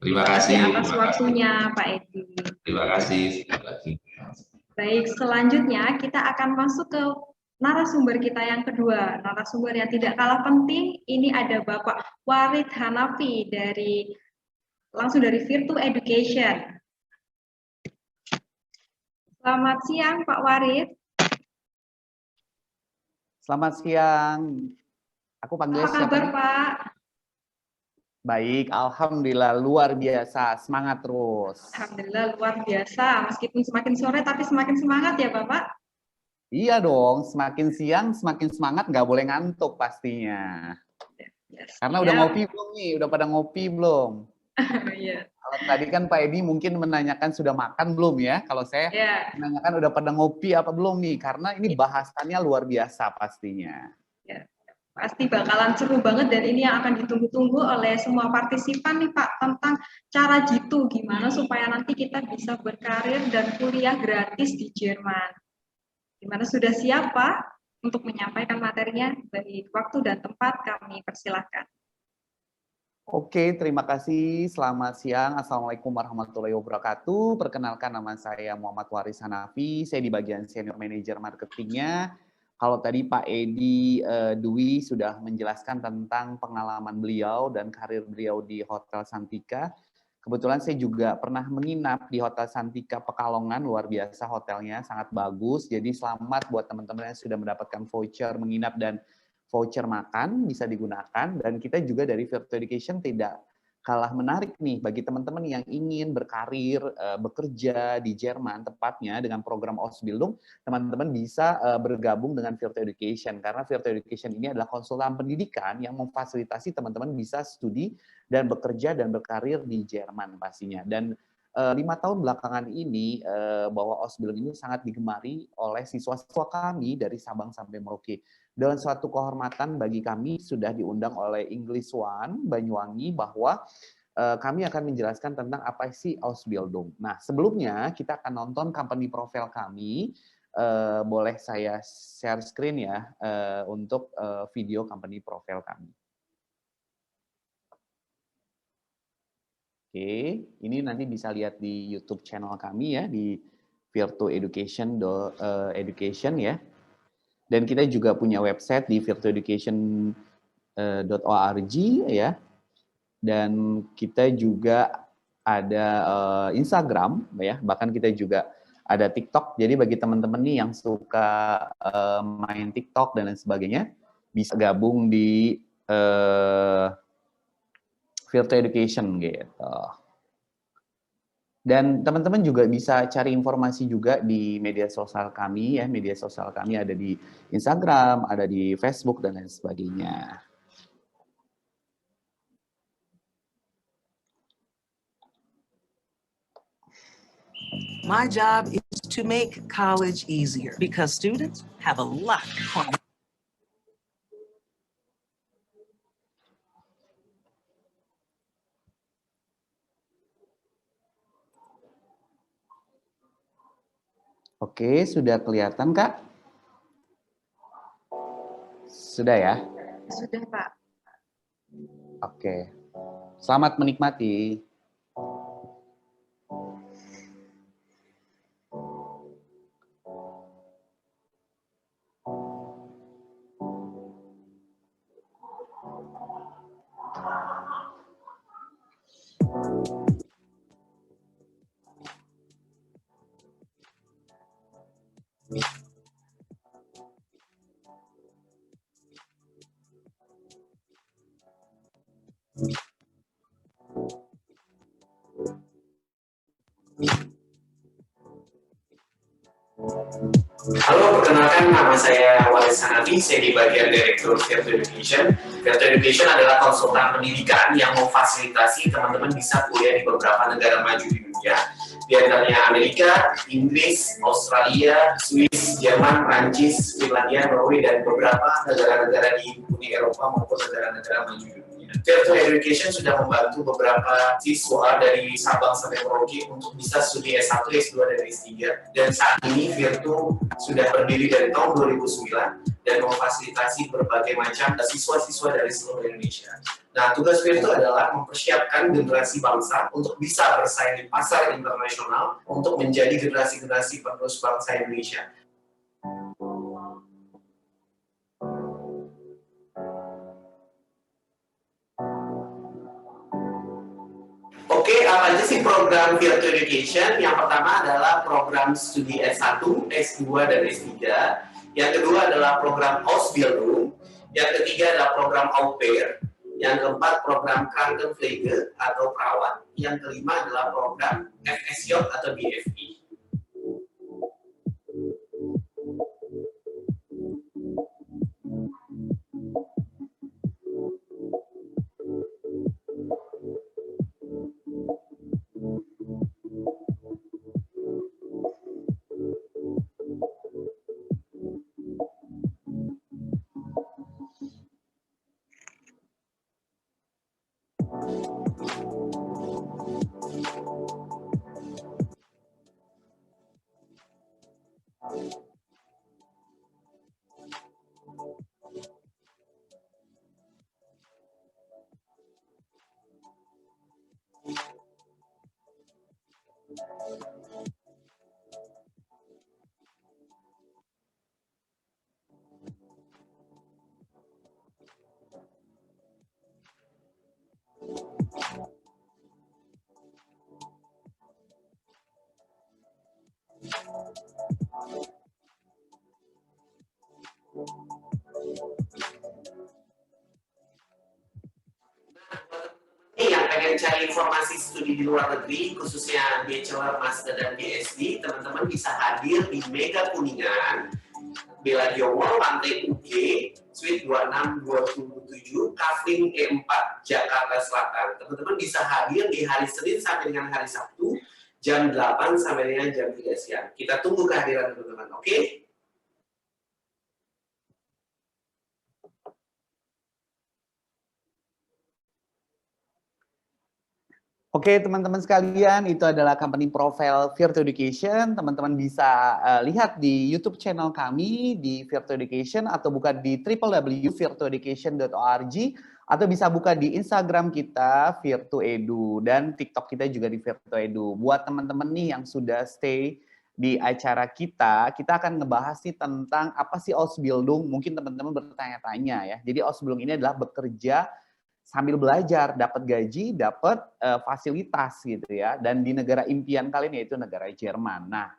Terima Terima kasih kasih. atas waktunya, Pak Edi. Terima kasih. Terima kasih. Baik, selanjutnya kita akan masuk ke narasumber kita yang kedua. Narasumber yang tidak kalah penting, ini ada Bapak Warid Hanafi langsung dari Virtu Education. Selamat siang, Pak Warid. Selamat siang. Aku panggil Apa kabar, Pak? Baik, alhamdulillah luar biasa. Semangat terus. Alhamdulillah luar biasa. Meskipun semakin sore tapi semakin semangat ya, Bapak? Iya dong, semakin siang semakin semangat, nggak boleh ngantuk pastinya. Yes, Karena udah ngopi belum nih? Udah pada ngopi belum? Iya. Kalau tadi kan Pak Edi mungkin menanyakan sudah makan belum ya? Kalau saya menanyakan udah pada ngopi apa belum nih? Karena ini bahasannya luar biasa pastinya. Ya. Pasti bakalan seru banget dan ini yang akan ditunggu-tunggu oleh semua partisipan nih Pak, tentang cara jitu gimana supaya nanti kita bisa berkarir dan kuliah gratis di Jerman. Gimana, sudah siap Pak untuk menyampaikan materinya? Baik, waktu dan tempat kami persilahkan. Oke, terima kasih. Selamat siang. Assalamualaikum warahmatullahi wabarakatuh. Perkenalkan, nama saya Muhammad Waris Hanafi. Saya di bagian Senior Manager Marketingnya. Kalau tadi Pak Edi Dwi sudah menjelaskan tentang pengalaman beliau dan karir beliau di Hotel Santika. Kebetulan saya juga pernah menginap di Hotel Santika Pekalongan, luar biasa hotelnya, sangat bagus. Jadi selamat buat teman-teman yang sudah mendapatkan voucher menginap dan voucher makan bisa digunakan. Dan kita juga dari Virtu Education tidak kalah menarik nih bagi teman-teman yang ingin berkarir, bekerja di Jerman tepatnya dengan program Ausbildung, teman-teman bisa bergabung dengan Virtu Education karena Virtu Education ini adalah konsultan pendidikan yang memfasilitasi teman-teman bisa studi dan bekerja dan berkarir di Jerman pastinya. Dan 5 tahun belakangan ini bahwa Ausbildung ini sangat digemari oleh siswa-siswa kami dari Sabang sampai Merauke. Dan suatu kehormatan bagi kami sudah diundang oleh English One Banyuwangi bahwa kami akan menjelaskan tentang apa sih Ausbildung. Nah, sebelumnya kita akan nonton company profile kami. Boleh saya share screen ya untuk video company profile kami. Oke, ini nanti bisa lihat di YouTube channel kami ya, di Virtu Education ya. Dan kita juga punya website di virtueducation.org ya. Dan kita juga ada Instagram ya, bahkan kita juga ada TikTok. Jadi bagi teman-teman nih yang suka main TikTok dan lain sebagainya, bisa gabung di Virtu Education gitu. Dan teman-teman juga bisa cari informasi juga di media sosial kami ya. Media sosial kami ada di Instagram, ada di Facebook dan lain sebagainya. My job is to make college easier because students have a lot on. Oke, sudah kelihatan, Kak? Sudah ya? Sudah, Pak. Oke. Selamat menikmati. Halo, perkenalkan nama saya Waris Hanafi, saya di bagian Direktur Virtu Education. Virtu Education adalah konsultan pendidikan yang memfasilitasi teman-teman bisa kuliah di beberapa negara maju di dunia. Di antaranya Amerika, Inggris, Australia, Swiss, Jerman, Prancis, Finlandia, Norway, dan beberapa negara-negara di Uni Eropa maupun negara-negara maju di dunia. Virtu Education sudah membantu beberapa siswa dari Sabang sampai Merauke untuk bisa studi S1, S2, dan S3. Dan saat ini Virtu sudah berdiri dari tahun 2009. dan memfasilitasi berbagai macam siswa-siswa dari seluruh Indonesia. Nah, tugas Virtu adalah mempersiapkan generasi bangsa untuk bisa bersaing di pasar internasional untuk menjadi generasi-generasi penerus bangsa Indonesia. Oke, apa aja sih program Virtu Education? Yang pertama adalah program studi S1, S2, dan S3. Yang kedua adalah program Ausbildung. Yang ketiga adalah program Au Pair. Yang keempat program Krankenpflege atau perawat. Yang kelima adalah program FSJ atau BFI. Yang pengen cari informasi studi di luar negeri, khususnya Bachelor, Master, dan PhD, teman-teman bisa hadir di Mega Kuningan, Bellagio Mall, lantai UG, Suite 26227, Kafling E4, Jakarta Selatan. Teman-teman bisa hadir di hari Senin sampai dengan hari Sabtu, jam 8 sampai dengan jam 3 siang. Kita tunggu kehadiran teman-teman, oke? Oke, teman-teman sekalian, itu adalah company profile Virtu Education. Teman-teman bisa lihat di YouTube channel kami di Virtu Education atau buka di www.virtueducation.org atau bisa buka di Instagram kita Virtu Edu dan TikTok kita juga di Virtu Edu. Buat teman-teman nih yang sudah stay di acara kita akan ngebahas nih tentang apa sih Ausbildung. Mungkin teman-teman bertanya-tanya ya. Jadi Ausbildung ini adalah bekerja sambil belajar, dapat gaji, dapat fasilitas gitu ya. Dan di negara impian kalian yaitu negara Jerman. Nah,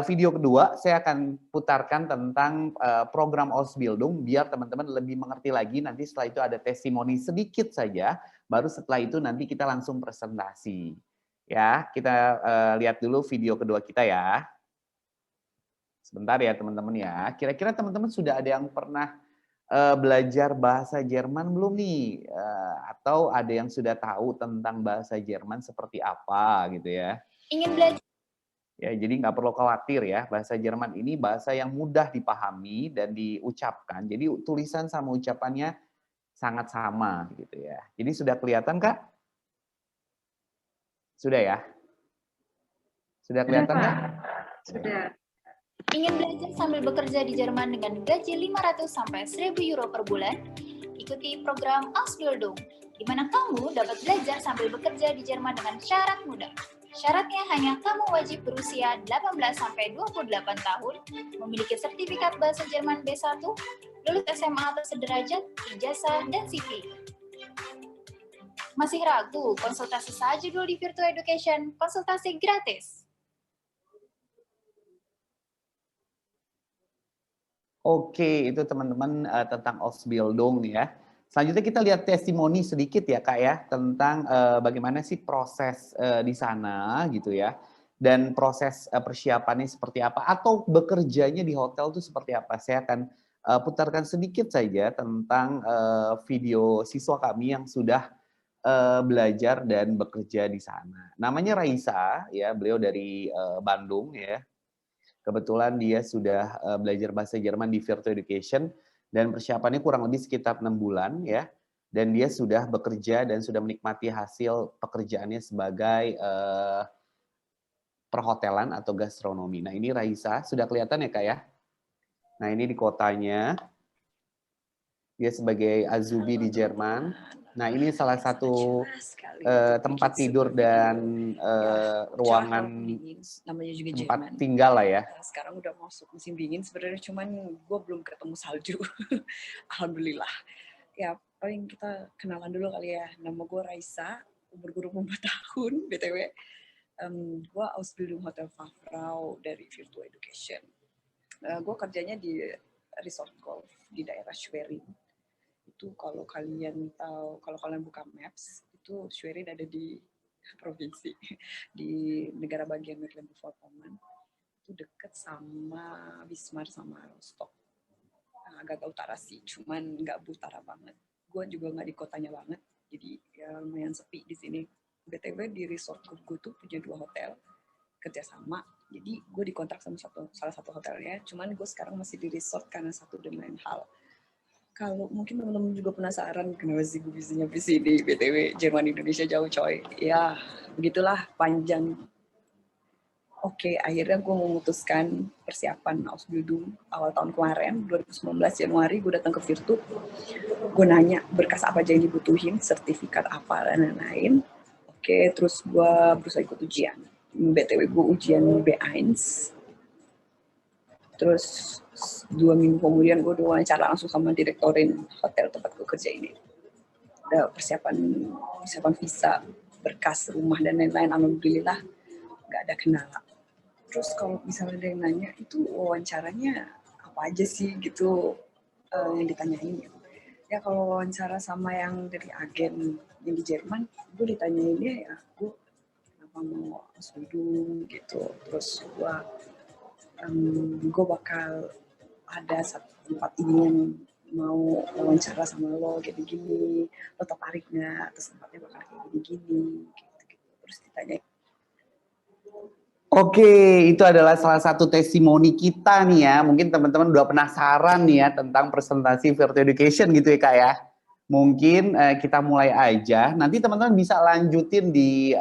video kedua saya akan putarkan tentang program Ausbildung biar teman-teman lebih mengerti lagi. Nanti setelah itu ada testimoni sedikit saja, baru setelah itu nanti kita langsung presentasi. Ya, kita lihat dulu video kedua kita ya. Sebentar ya teman-teman ya. Kira-kira teman-teman sudah ada yang pernah belajar bahasa Jerman belum nih? Atau ada yang sudah tahu tentang bahasa Jerman seperti apa gitu ya? Ingin belajar. Ya, jadi nggak perlu khawatir ya, bahasa Jerman ini bahasa yang mudah dipahami dan diucapkan. Jadi tulisan sama ucapannya sangat sama gitu ya. Jadi sudah kelihatan Kak? Sudah ya? Sudah kelihatan Kak? Sudah. Ingin belajar sambil bekerja di Jerman dengan gaji 500 sampai 1.000 euro per bulan? Ikuti program Ausbildung, di mana kamu dapat belajar sambil bekerja di Jerman dengan syarat mudah. Syaratnya hanya kamu wajib berusia 18 sampai 28 tahun, memiliki sertifikat bahasa Jerman B1, lulus SMA atau sederajat, ijazah, dan CV. Masih ragu? Konsultasi saja dulu di Virtu Education, konsultasi gratis. Oke, itu teman-teman tentang Ausbildung ya. Selanjutnya kita lihat testimoni sedikit ya Kak ya, tentang bagaimana sih proses di sana gitu ya. Dan proses persiapannya seperti apa, atau bekerjanya di hotel itu seperti apa. Saya akan putarkan sedikit saja tentang video siswa kami yang sudah belajar dan bekerja di sana. Namanya Raisa, ya, beliau dari Bandung ya. Kebetulan dia sudah belajar bahasa Jerman di Virtu Education dan persiapannya kurang lebih sekitar 6 bulan ya. Dan dia sudah bekerja dan sudah menikmati hasil pekerjaannya sebagai perhotelan atau gastronomi. Nah ini Raisa, sudah kelihatan ya Kak ya? Nah, ini di kotanya. Dia sebagai Azubi di Jerman. Nah, ini salah satu tempat tidur dan ruangan namanya juga tempat Jerman. tinggal lah ya. Sekarang udah masuk musim dingin sebenarnya, cuman gue belum ketemu salju. Alhamdulillah. Ya, paling kita kenalan dulu kali ya. Nama gue Raisa, umur gue 24 tahun, BTW. Gue Ausbildung Hotel Fachfrau dari Virtual Education. Gue kerjanya di resort golf di daerah Schwerin. Itu kalau kalian tahu, kalau kalian buka maps, itu Schwerin ada di provinsi, di negara bagian Mecklenburg-Vorpommern. Itu deket sama Wismar sama Rostock. Agak utara sih, cuman nggak utara banget. Gue juga nggak di kotanya banget, jadi ya lumayan sepi di sini. BTW di resort gue tuh punya 2 hotel kerjasama. Jadi gue dikontrak sama salah satu hotelnya, cuman gue sekarang masih di resort karena satu dan lain hal. Kalau mungkin teman-teman juga penasaran kenapa sih gue bisa nyampe sini, BTW Jerman Indonesia jauh coy. Ya begitulah, panjang. Oke, akhirnya gue memutuskan persiapan Ausbildung awal tahun kemarin, 2019 Januari, gue datang ke Virtu. Gue nanya berkas apa aja yang dibutuhin, sertifikat apa dan lain-lain. Oke, terus gue berusaha ikut ujian. BTW gue ujian B1. Terus 2 minggu kemudian gue diwawancara langsung sama direktorin hotel tempat gue kerja ini. Ada persiapan visa, berkas rumah dan lain-lain. Alhamdulillah nggak ada kendala. Terus kalau misalnya ada yang nanya, itu wawancaranya apa aja sih gitu yang ditanyain. Ya kalau wawancara sama yang dari agen yang di Jerman, gue ditanyainnya ya gue kenapa mau Ausbildung gitu. Terus gue bakal ada satu tempat ini yang mau wawancara sama lo gini-gini, lo tertarik nggak? Terus tempatnya bakal kayak gini-gini, gitu. Terus ditanya. Oke, itu adalah salah satu testimoni kita nih ya. Mungkin teman-teman udah penasaran nih ya tentang presentasi Virtual Education gitu ya Kak ya. Mungkin kita mulai aja. Nanti teman-teman bisa lanjutin di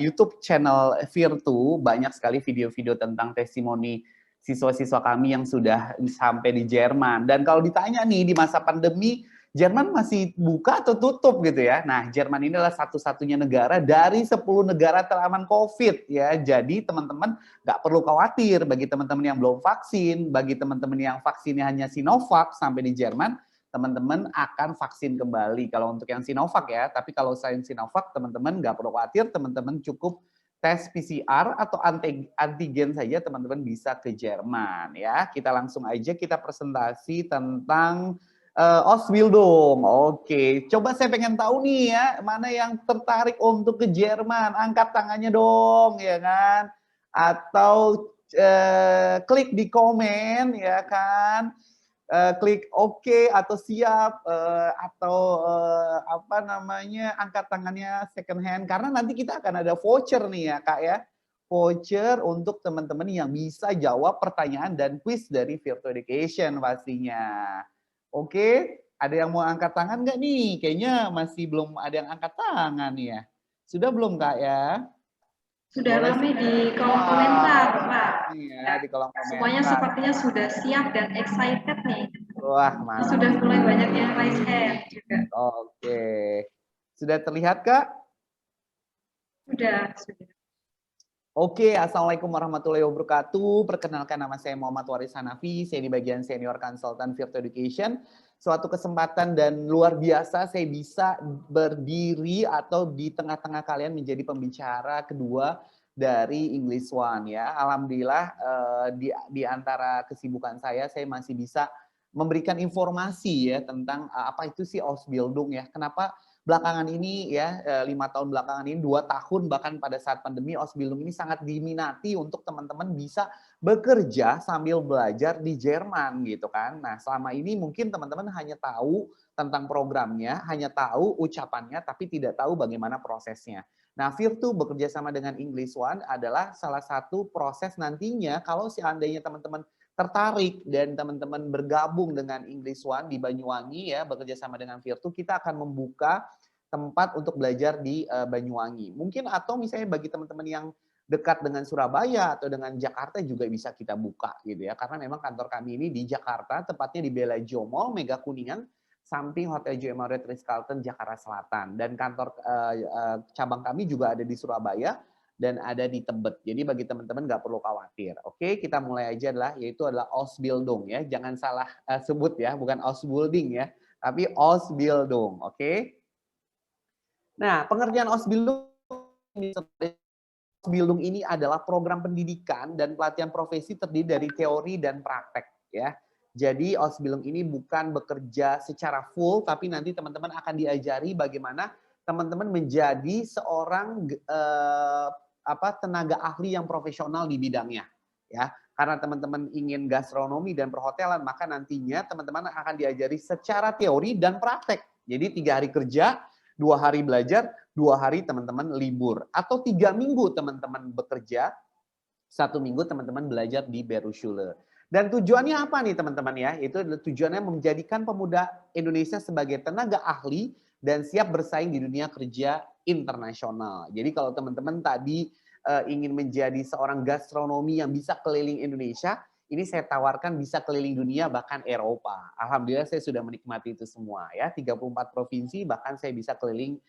YouTube channel Virtu. Banyak sekali video-video tentang testimoni siswa-siswa kami yang sudah sampai di Jerman. Dan kalau ditanya nih di masa pandemi, Jerman masih buka atau tutup gitu ya. Nah, Jerman ini adalah satu-satunya negara dari 10 negara teraman COVID ya. Jadi teman-teman nggak perlu khawatir bagi teman-teman yang belum vaksin, bagi teman-teman yang vaksinnya hanya Sinovac sampai di Jerman, teman-teman akan vaksin kembali. Kalau untuk yang Sinovac ya, tapi kalau selain Sinovac, teman-teman nggak perlu khawatir, teman-teman cukup tes PCR atau antigen saja teman-teman bisa ke Jerman ya. Kita langsung aja kita presentasi tentang Ausbildung. Oke, coba saya pengen tahu nih ya, mana yang tertarik untuk ke Jerman? Angkat tangannya dong ya kan. Atau klik di komen ya kan. Klik oke atau siap atau apa namanya angkat tangannya second hand karena nanti kita akan ada voucher nih ya Kak ya, voucher untuk teman-teman yang bisa jawab pertanyaan dan quiz dari Virtual Education pastinya. Oke, ada yang mau angkat tangan nggak nih? Kayaknya masih belum ada yang angkat tangan ya. Sudah belum Kak ya? Sudah Boleh ramai di kolom komentar, Pak. Iya, di kolom komentar. Semuanya sepertinya sudah siap dan excited nih. Wah, mantap. Sudah mulai banyak yang raise hand juga. Oke. Sudah terlihat, Kak? Sudah. Oke, Assalamualaikum warahmatullahi wabarakatuh. Perkenalkan nama saya Muhammad Waris Hanafi, saya di bagian Senior Consultant Virtual Education. Suatu kesempatan dan luar biasa saya bisa berdiri atau di tengah-tengah kalian menjadi pembicara kedua dari English One ya. Alhamdulillah di antara kesibukan saya masih bisa memberikan informasi ya tentang apa itu sih Ausbildung ya. Kenapa belakangan ini ya 5 tahun belakangan ini 2 tahun bahkan pada saat pandemi Ausbildung ini sangat diminati untuk teman-teman bisa bekerja sambil belajar di Jerman gitu kan. Nah, selama ini mungkin teman-teman hanya tahu tentang programnya, hanya tahu ucapannya tapi tidak tahu bagaimana prosesnya. Nah, Virtu bekerja sama dengan English One adalah salah satu proses nantinya kalau seandainya teman-teman tertarik dan teman-teman bergabung dengan English One di Banyuwangi ya, bekerja sama dengan Virtu, kita akan membuka tempat untuk belajar di Banyuwangi. Mungkin atau misalnya bagi teman-teman yang dekat dengan Surabaya atau dengan Jakarta juga bisa kita buka gitu ya. Karena memang kantor kami ini di Jakarta, tepatnya di Bellagio Mall, Mega Kuningan, samping Hotel Joy Marriott Ritz-Carlton Jakarta Selatan. Dan kantor cabang kami juga ada di Surabaya dan ada di Tebet. Jadi bagi teman-teman nggak perlu khawatir. Oke, kita mulai aja yaitu adalah Ausbildung ya. Jangan salah sebut ya, bukan Ausbildung ya, tapi Ausbildung. Oke. Nah, pengertian Ausbildung ini adalah program pendidikan dan pelatihan profesi terdiri dari teori dan praktek ya. Jadi Ausbildung ini bukan bekerja secara full, tapi nanti teman-teman akan diajari bagaimana teman-teman menjadi seorang tenaga ahli yang profesional di bidangnya ya. Karena teman-teman ingin gastronomi dan perhotelan, maka nantinya teman-teman akan diajari secara teori dan praktek. Jadi 3 hari kerja, 2 hari belajar, 2 hari teman-teman libur. Atau 3 minggu teman-teman bekerja, 1 minggu teman-teman belajar di Berufsschule. Dan tujuannya apa nih teman-teman ya? Itu tujuannya menjadikan pemuda Indonesia sebagai tenaga ahli dan siap bersaing di dunia kerja internasional. Jadi kalau teman-teman tadi ingin menjadi seorang gastronomi yang bisa keliling Indonesia, ini saya tawarkan bisa keliling dunia bahkan Eropa. Alhamdulillah saya sudah menikmati itu semua ya, 34 provinsi bahkan saya bisa keliling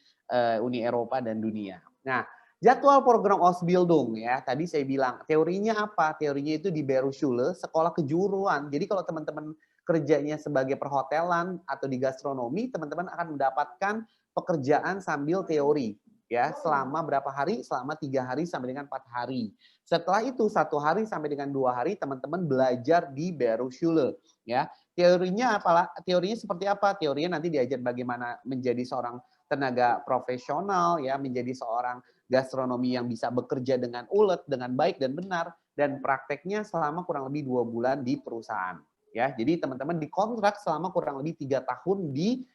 Uni Eropa dan dunia. Nah, jadwal program Ausbildung ya, tadi saya bilang teorinya apa? Teorinya itu di Berufsschule, sekolah kejuruan. Jadi kalau teman-teman kerjanya sebagai perhotelan atau di gastronomi, teman-teman akan mendapatkan pekerjaan sambil teori ya, selama berapa hari? Selama 3 hari sampai dengan 4 hari. Setelah itu 1 hari sampai dengan 2 hari teman-teman belajar di Berufsschule ya. Teorinya apalah? Teorinya seperti apa? Teorinya nanti diajar bagaimana menjadi seorang tenaga profesional ya, menjadi seorang gastronomi yang bisa bekerja dengan ulet, dengan baik dan benar, dan prakteknya selama kurang lebih 2 bulan di perusahaan ya. Jadi teman-teman dikontrak selama kurang lebih 3 tahun di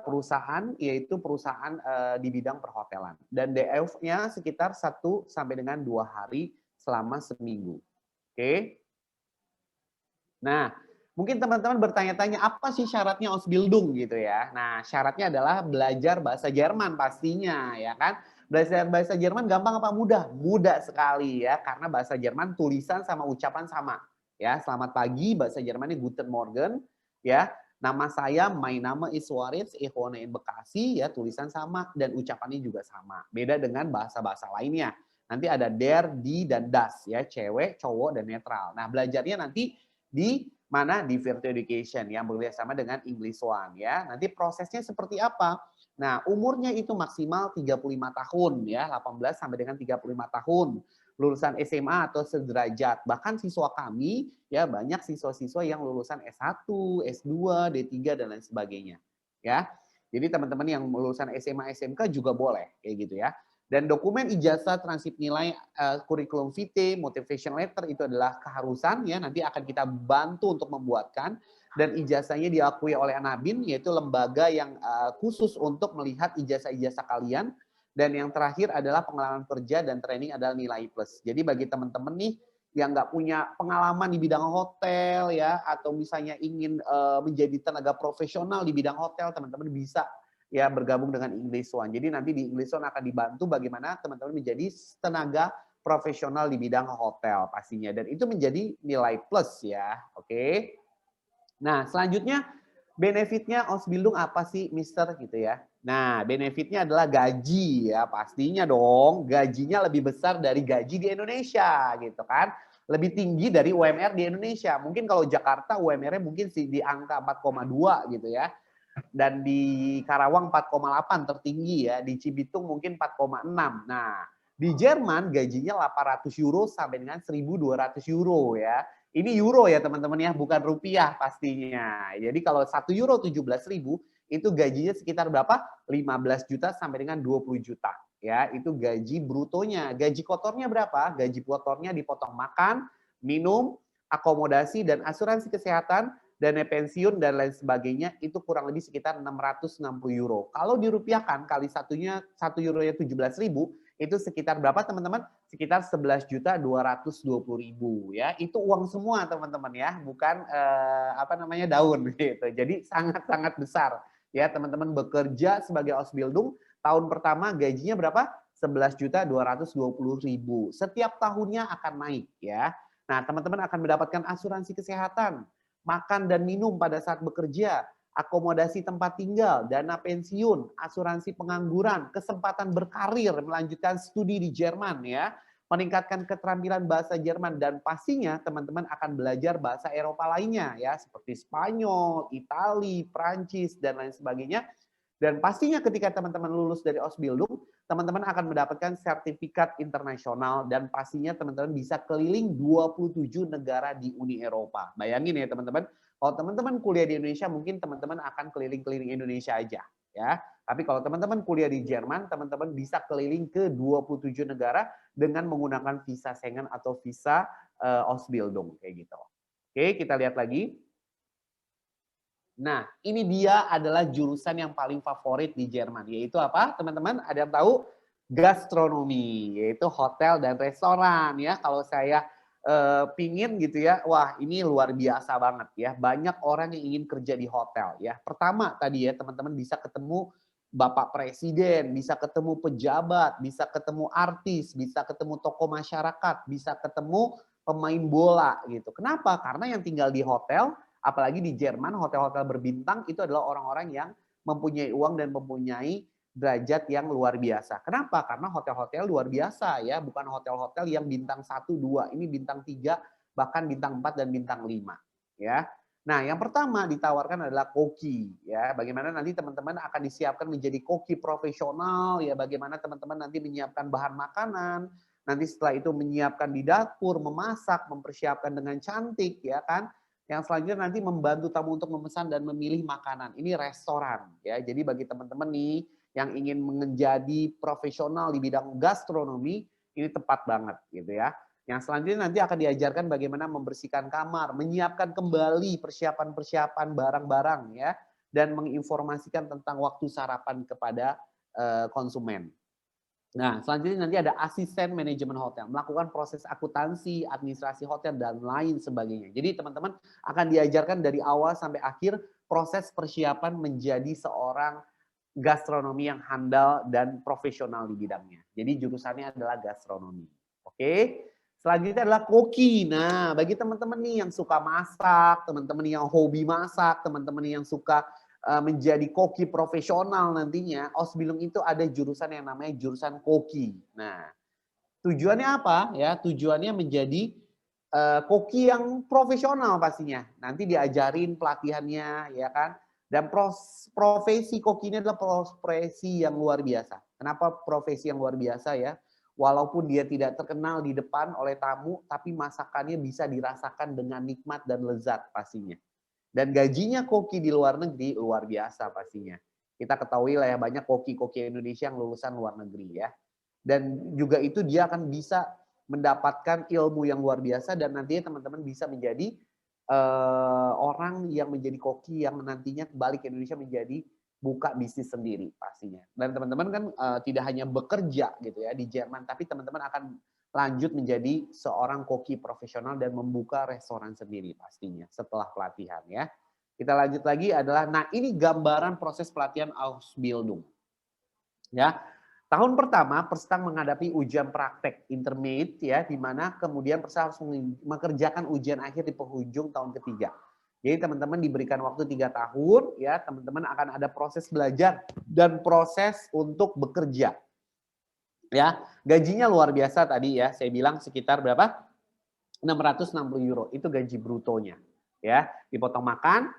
perusahaan, yaitu perusahaan di bidang perhotelan. Dan DF-nya sekitar 1 sampai dengan 2 hari selama seminggu. Oke. Nah, mungkin teman-teman bertanya-tanya apa sih syaratnya Ausbildung gitu ya. Nah, syaratnya adalah belajar bahasa Jerman pastinya ya kan. Belajar bahasa Jerman gampang apa mudah? Mudah sekali ya, karena bahasa Jerman tulisan sama ucapan sama. Ya, selamat pagi bahasa Jermannya Guten Morgen ya. Nama saya, my nama is Waritz, ich wohne in Bekasi, ya tulisan sama dan ucapannya juga sama. Beda dengan bahasa-bahasa lainnya. Nanti ada der, die, dan das, ya cewek, cowok, dan netral. Nah belajarnya nanti di mana? Di Virtual Education yang bekerjasama dengan English One, ya. Nanti prosesnya seperti apa? Nah umurnya itu maksimal 35 tahun, ya 18 sampai dengan 35 tahun. Lulusan SMA atau sederajat. Bahkan siswa kami ya banyak siswa-siswa yang lulusan S1, S2, D3 dan lain sebagainya. Ya. Jadi teman-teman yang lulusan SMA, SMK juga boleh kayak gitu ya. Dan dokumen ijazah, transkrip nilai, kurikulum vitae, motivation letter itu adalah keharusan ya, nanti akan kita bantu untuk membuatkan, dan ijazahnya diakui oleh Anabin, yaitu lembaga yang khusus untuk melihat ijazah-ijazah kalian. Dan yang terakhir adalah pengalaman kerja dan training adalah nilai plus. Jadi bagi teman-teman nih yang nggak punya pengalaman di bidang hotel ya, atau misalnya ingin menjadi tenaga profesional di bidang hotel, teman-teman bisa ya bergabung dengan English One. Jadi nanti di English One akan dibantu bagaimana teman-teman menjadi tenaga profesional di bidang hotel pastinya. Dan itu menjadi nilai plus ya. Oke. Nah selanjutnya benefitnya Ausbildung apa sih Mister gitu ya. Nah, benefitnya adalah gaji ya, pastinya dong. Gajinya lebih besar dari gaji di Indonesia gitu kan. Lebih tinggi dari UMR di Indonesia. Mungkin kalau Jakarta UMR-nya mungkin sih di angka 4,2 gitu ya. Dan di Karawang 4,8 tertinggi ya. Di Cibitung mungkin 4,6. Nah, di Jerman gajinya 800 euro sampai dengan 1.200 euro ya. Ini euro ya teman-teman ya, bukan rupiah pastinya. Jadi kalau 1 euro 17.000 itu gajinya sekitar berapa? 15 juta sampai dengan 20 juta. Ya, itu gaji brutonya. Gaji kotornya berapa? Gaji kotornya dipotong makan, minum, akomodasi, dan asuransi kesehatan, dana pensiun, dan lain sebagainya. Itu kurang lebih sekitar 660 euro. Kalau dirupiahkan, kali satunya 1 euro nya 17.000, itu sekitar berapa teman-teman? Sekitar 11.220.000 ya. Itu uang semua teman-teman ya, bukan daun gitu. Jadi sangat-sangat besar. Ya, teman-teman bekerja sebagai Ausbildung, tahun pertama gajinya berapa? 11.220.000. Setiap tahunnya akan naik ya. Nah, teman-teman akan mendapatkan asuransi kesehatan, makan dan minum pada saat bekerja, akomodasi tempat tinggal, dana pensiun, asuransi pengangguran, kesempatan berkarir, melanjutkan studi di Jerman ya, meningkatkan keterampilan bahasa Jerman, dan pastinya teman-teman akan belajar bahasa Eropa lainnya ya, seperti Spanyol, Itali, Prancis, dan lain sebagainya. Dan pastinya ketika teman-teman lulus dari Ausbildung, teman-teman akan mendapatkan sertifikat internasional dan pastinya teman-teman bisa keliling 27 negara di Uni Eropa. Bayangin ya teman-teman, kalau teman-teman kuliah di Indonesia mungkin teman-teman akan keliling-keliling Indonesia aja ya. Tapi kalau teman-teman kuliah di Jerman, teman-teman bisa keliling ke 27 negara dengan menggunakan visa Schengen atau visa Ausbildung kayak gitu. Oke, kita lihat lagi. Nah, ini dia adalah jurusan yang paling favorit di Jerman, yaitu apa? Teman-teman, ada yang tahu? Gastronomi, yaitu hotel dan restoran ya. Kalau saya pingin gitu ya, wah ini luar biasa banget ya. Banyak orang yang ingin kerja di hotel ya. Pertama tadi ya, teman-teman bisa ketemu Bapak Presiden, bisa ketemu pejabat, bisa ketemu artis, bisa ketemu tokoh masyarakat, bisa ketemu pemain bola gitu. Kenapa? Karena yang tinggal di hotel, apalagi di Jerman, hotel-hotel berbintang itu adalah orang-orang yang mempunyai uang dan mempunyai derajat yang luar biasa. Kenapa? Karena hotel-hotel luar biasa ya, bukan hotel-hotel yang bintang 1, 2, ini bintang 3, bahkan bintang 4 dan bintang 5 ya. Nah, yang pertama ditawarkan adalah koki ya. Bagaimana nanti teman-teman akan disiapkan menjadi koki profesional ya, bagaimana teman-teman nanti menyiapkan bahan makanan, nanti setelah itu menyiapkan di dapur, memasak, mempersiapkan dengan cantik ya kan. Yang selanjutnya nanti membantu tamu untuk memesan dan memilih makanan. Ini restoran ya. Jadi bagi teman-teman nih yang ingin menjadi profesional di bidang gastronomi, ini tepat banget gitu ya. Yang selanjutnya nanti akan diajarkan bagaimana membersihkan kamar, menyiapkan kembali persiapan-persiapan barang-barang ya, dan menginformasikan tentang waktu sarapan kepada konsumen. Nah, selanjutnya nanti ada asisten manajemen hotel, melakukan proses akuntansi, administrasi hotel, dan lain sebagainya. Jadi teman-teman akan diajarkan dari awal sampai akhir proses persiapan menjadi seorang gastronomi yang handal dan profesional di bidangnya. Jadi jurusannya adalah gastronomi. Oke. Selanjutnya adalah koki. Nah, bagi teman-teman nih yang suka masak, teman-teman yang hobi masak, teman-teman yang suka menjadi koki profesional nantinya, Ausbildung itu ada jurusan yang namanya jurusan koki. Nah, tujuannya apa? Ya, tujuannya menjadi koki yang profesional pastinya. Nanti diajarin pelatihannya, ya kan? Dan profesi koki ini adalah profesi yang luar biasa. Kenapa profesi yang luar biasa ya? Walaupun dia tidak terkenal di depan oleh tamu, tapi masakannya bisa dirasakan dengan nikmat dan lezat pastinya. Dan gajinya koki di luar negeri luar biasa pastinya. Kita ketahui lah ya, banyak koki-koki Indonesia yang lulusan luar negeri ya. Dan juga itu dia akan bisa mendapatkan ilmu yang luar biasa dan nantinya teman-teman bisa menjadi orang yang menjadi koki yang nantinya kembali ke Indonesia menjadi buka bisnis sendiri pastinya. Dan teman-teman kan tidak hanya bekerja gitu ya di Jerman, tapi teman-teman akan lanjut menjadi seorang koki profesional dan membuka restoran sendiri pastinya setelah pelatihan ya. Kita lanjut lagi adalah, nah ini gambaran proses pelatihan Ausbildung. Ya, tahun pertama peserta menghadapi ujian praktek intermediate ya, di mana kemudian peserta harus mengerjakan ujian akhir di penghujung tahun ketiga. Jadi teman-teman diberikan waktu 3 tahun ya, teman-teman akan ada proses belajar dan proses untuk bekerja. Ya, gajinya luar biasa tadi ya, saya bilang sekitar berapa? 660 euro, itu gaji brutonya. Ya, dipotong makan,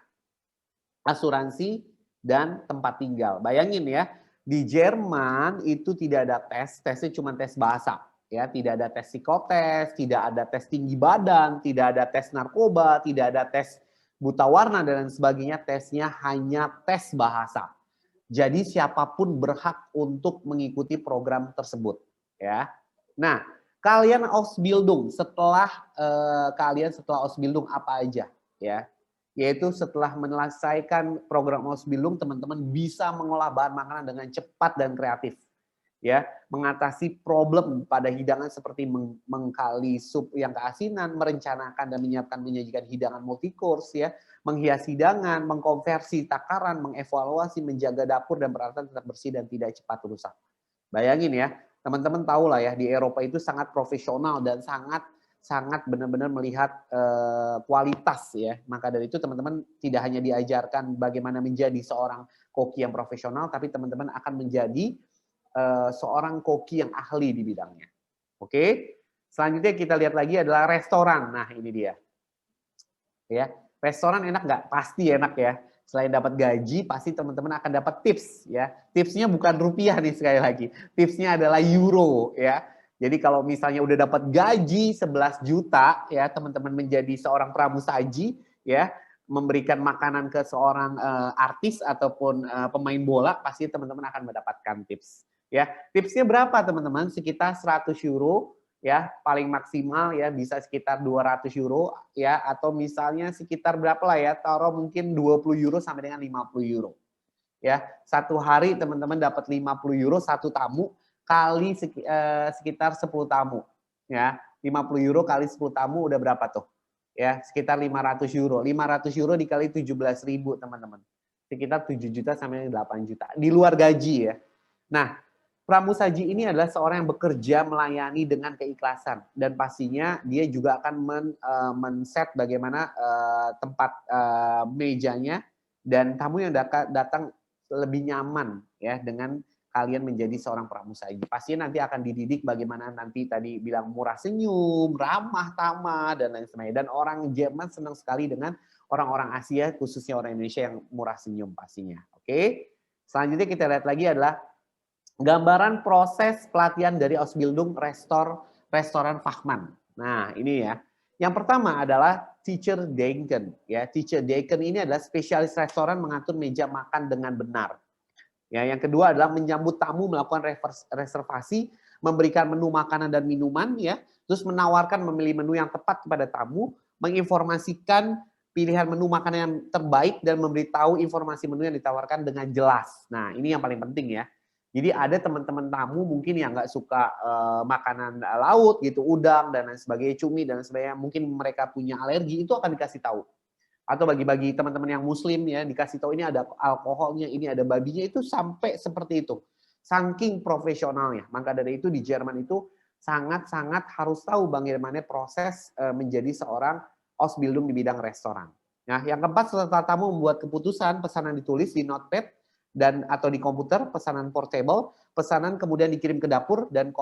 asuransi, dan tempat tinggal. Bayangin ya, di Jerman itu tidak ada tes, tesnya cuma tes bahasa. Ya, tidak ada tes psikotes, tidak ada tes tinggi badan, tidak ada tes narkoba, tidak ada tes buta warna dan sebagainya, tesnya hanya tes bahasa. Jadi siapapun berhak untuk mengikuti program tersebut, ya. Nah, kalian Ausbildung setelah Ausbildung apa aja, ya? Yaitu setelah menyelesaikan program Ausbildung, teman-teman bisa mengolah bahan makanan dengan cepat dan kreatif, ya. Mengatasi problem pada hidangan seperti mengkali sup yang keasinan, merencanakan dan menyajikan hidangan multi-course, ya. Menghias hidangan, mengkonversi takaran, mengevaluasi, menjaga dapur dan peralatan tetap bersih dan tidak cepat rusak. Bayangin ya, Teman-teman tahu lah ya, di Eropa itu sangat profesional dan sangat benar-benar melihat kualitas ya. Maka dari itu teman-teman tidak hanya diajarkan bagaimana menjadi seorang koki yang profesional, tapi teman-teman akan menjadi seorang koki yang ahli di bidangnya. Oke. Selanjutnya kita lihat lagi adalah restoran. Nah, ini dia. Ya, restoran enak nggak? Pasti enak ya. Selain dapat gaji, pasti teman-teman akan dapat tips ya. Tipsnya bukan rupiah nih sekali lagi. Tipsnya adalah euro ya. Jadi kalau misalnya udah dapat gaji 11 juta ya, teman-teman menjadi seorang pramusaji ya, memberikan makanan ke seorang artis ataupun pemain bola, pasti teman-teman akan mendapatkan tips ya. Tipsnya berapa teman-teman? Sekitar 100 euro ya, paling maksimal ya bisa sekitar 200 euro ya, atau misalnya sekitar berapa lah ya, taruh mungkin 20 euro sampai dengan 50 euro. Ya, satu hari teman-teman dapat 50 euro satu tamu kali sekitar 10 tamu. Ya, 50 euro kali 10 tamu udah berapa tuh? Ya, sekitar 500 euro. 500 euro dikali 17.000 teman-teman. Sekitar 7 juta sampai 8 juta. Di luar gaji ya. Nah, pramusaji ini adalah seorang yang bekerja melayani dengan keikhlasan. Dan pastinya dia juga akan men-set bagaimana tempat mejanya dan tamu yang datang lebih nyaman ya dengan kalian menjadi seorang pramusaji. Pastinya nanti akan dididik bagaimana nanti tadi bilang murah senyum, ramah tamah, dan lain sebagainya. Dan orang Jerman senang sekali dengan orang-orang Asia, khususnya orang Indonesia yang murah senyum pastinya. Oke. Selanjutnya kita lihat lagi adalah gambaran proses pelatihan dari Ausbildung restoran Fachmann. Nah, ini ya. Yang pertama adalah Teacher Denken. Ya, Teacher Denken ini adalah spesialis restoran mengatur meja makan dengan benar. Ya, yang kedua adalah menyambut tamu, melakukan reservasi, memberikan menu makanan dan minuman, ya, terus menawarkan memilih menu yang tepat kepada tamu, menginformasikan pilihan menu makanan yang terbaik dan memberitahu informasi menu yang ditawarkan dengan jelas. Nah, ini yang paling penting ya. Jadi ada teman-teman tamu mungkin yang nggak suka makanan laut gitu, udang dan lain sebagainya, cumi dan sebagainya, mungkin mereka punya alergi, itu akan dikasih tahu. Atau bagi-bagi teman-teman yang muslim ya, dikasih tahu ini ada alkoholnya, ini ada babinya, itu sampai seperti itu. Saking profesionalnya. Maka dari itu di Jerman itu sangat-sangat harus tahu bagaimana proses menjadi seorang Ausbildung di bidang restoran. Nah, yang keempat, setelah tamu membuat keputusan, pesanan ditulis di notepad dan atau di komputer, pesanan portable, pesanan kemudian dikirim ke dapur dan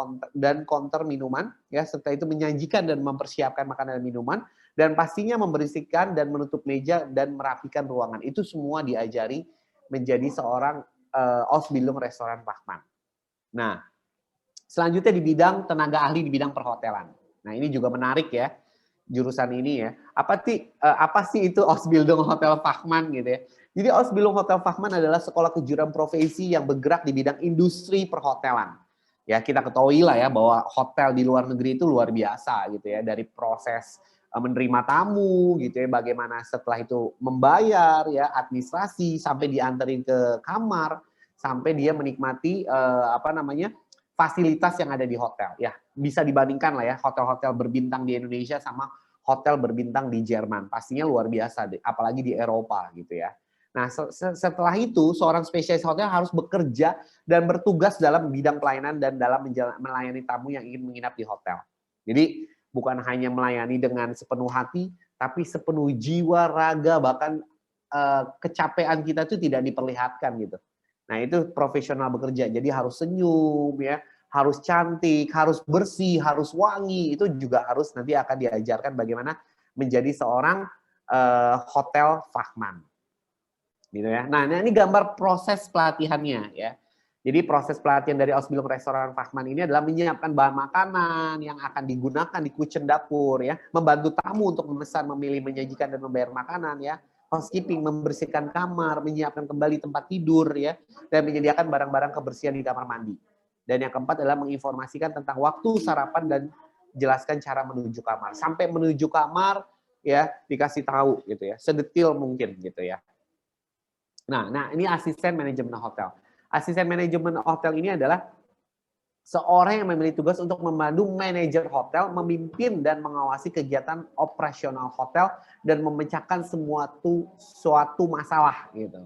counter minuman ya, setelah itu menyajikan dan mempersiapkan makanan dan minuman, dan pastinya membersihkan dan menutup meja dan merapikan ruangan. Itu semua diajari menjadi seorang Ausbildung restoran Fachmann. Nah, selanjutnya di bidang tenaga ahli di bidang perhotelan. Nah, ini juga menarik ya, jurusan ini ya. Apa sih itu Ausbildung Hotel Fachmann gitu ya. Jadi Ausbildung Hotel Fachmann adalah sekolah kejuruan profesi yang bergerak di bidang industri perhotelan. Ya, kita ketahui lah ya bahwa hotel di luar negeri itu luar biasa gitu ya, dari proses menerima tamu gitu ya, bagaimana setelah itu membayar ya, administrasi, sampai dianterin ke kamar, sampai dia menikmati fasilitas yang ada di hotel. Ya, bisa dibandingkan lah ya hotel-hotel berbintang di Indonesia sama hotel berbintang di Jerman. Pastinya luar biasa, apalagi di Eropa gitu ya. Nah, setelah itu seorang spesialis hotel harus bekerja dan bertugas dalam bidang pelayanan dan dalam melayani tamu yang ingin menginap di hotel. Jadi bukan hanya melayani dengan sepenuh hati, tapi sepenuh jiwa, raga, bahkan kecapean kita itu tidak diperlihatkan gitu. Nah, itu profesional bekerja. Jadi harus senyum ya, harus cantik, harus bersih, harus wangi. Itu juga harus nanti akan diajarkan bagaimana menjadi seorang hotel Fachmann. Gitu ya. Nah, ini gambar proses pelatihannya ya. Jadi proses pelatihan dari Ausbildung restoran Fachmann ini adalah menyiapkan bahan makanan yang akan digunakan di kitchen dapur ya, membantu tamu untuk memesan, memilih, menyajikan dan membayar makanan ya, housekeeping, membersihkan kamar, menyiapkan kembali tempat tidur ya, dan menyediakan barang-barang kebersihan di kamar mandi. Dan yang keempat adalah menginformasikan tentang waktu sarapan dan jelaskan cara menuju kamar. Sampai menuju kamar ya dikasih tahu gitu ya, sedetil mungkin gitu ya. Nah, ini asisten manajemen hotel. Asisten manajemen hotel ini adalah seorang yang memiliki tugas untuk membantu manajer hotel, memimpin dan mengawasi kegiatan operasional hotel dan memecahkan suatu masalah gitu.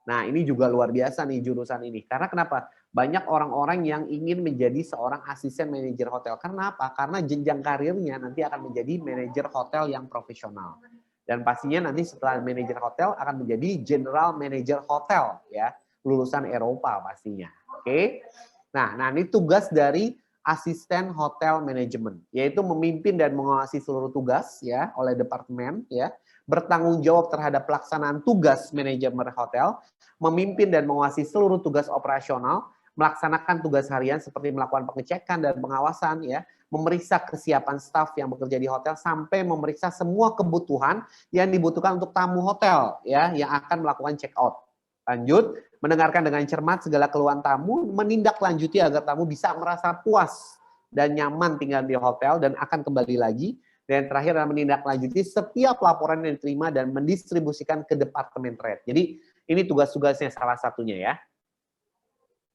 Nah, ini juga luar biasa nih jurusan ini. Karena kenapa? Banyak orang-orang yang ingin menjadi seorang asisten manajer hotel. Karena apa? Karena jenjang karirnya nanti akan menjadi manajer hotel yang profesional. Dan pastinya nanti setelah manajer hotel akan menjadi general manager hotel ya, lulusan Eropa pastinya. Oke. Nah, ini tugas dari asisten hotel manajemen, yaitu memimpin dan mengawasi seluruh tugas ya oleh departemen ya, bertanggung jawab terhadap pelaksanaan tugas manajemen hotel, memimpin dan mengawasi seluruh tugas operasional, melaksanakan tugas harian seperti melakukan pengecekan dan pengawasan ya, memeriksa kesiapan staf yang bekerja di hotel sampai memeriksa semua kebutuhan yang dibutuhkan untuk tamu hotel ya yang akan melakukan check out. Lanjut, mendengarkan dengan cermat segala keluhan tamu, menindaklanjuti agar tamu bisa merasa puas dan nyaman tinggal di hotel dan akan kembali lagi. Dan terakhir adalah menindaklanjuti setiap laporan yang diterima dan mendistribusikan ke departemen trade. Jadi ini tugas-tugasnya salah satunya ya.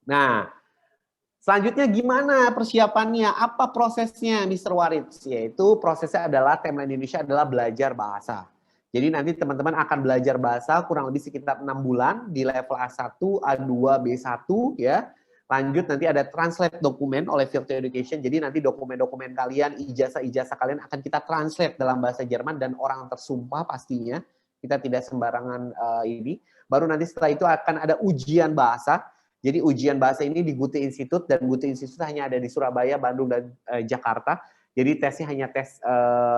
Nah, selanjutnya gimana persiapannya? Apa prosesnya, Mr. Waritz? Yaitu prosesnya adalah timeline Indonesia adalah belajar bahasa. Jadi nanti teman-teman akan belajar bahasa kurang lebih sekitar 6 bulan di level A1, A2, B1 ya. Lanjut nanti ada translate dokumen oleh Virtual Education. Jadi nanti dokumen-dokumen kalian, ijazah-ijazah kalian akan kita translate dalam bahasa Jerman dan orang tersumpah pastinya. Kita tidak sembarangan ini. Baru nanti setelah itu akan ada ujian bahasa. Jadi ujian bahasa ini di Goethe Institute dan Goethe Institute hanya ada di Surabaya, Bandung, dan Jakarta. Jadi tesnya hanya tes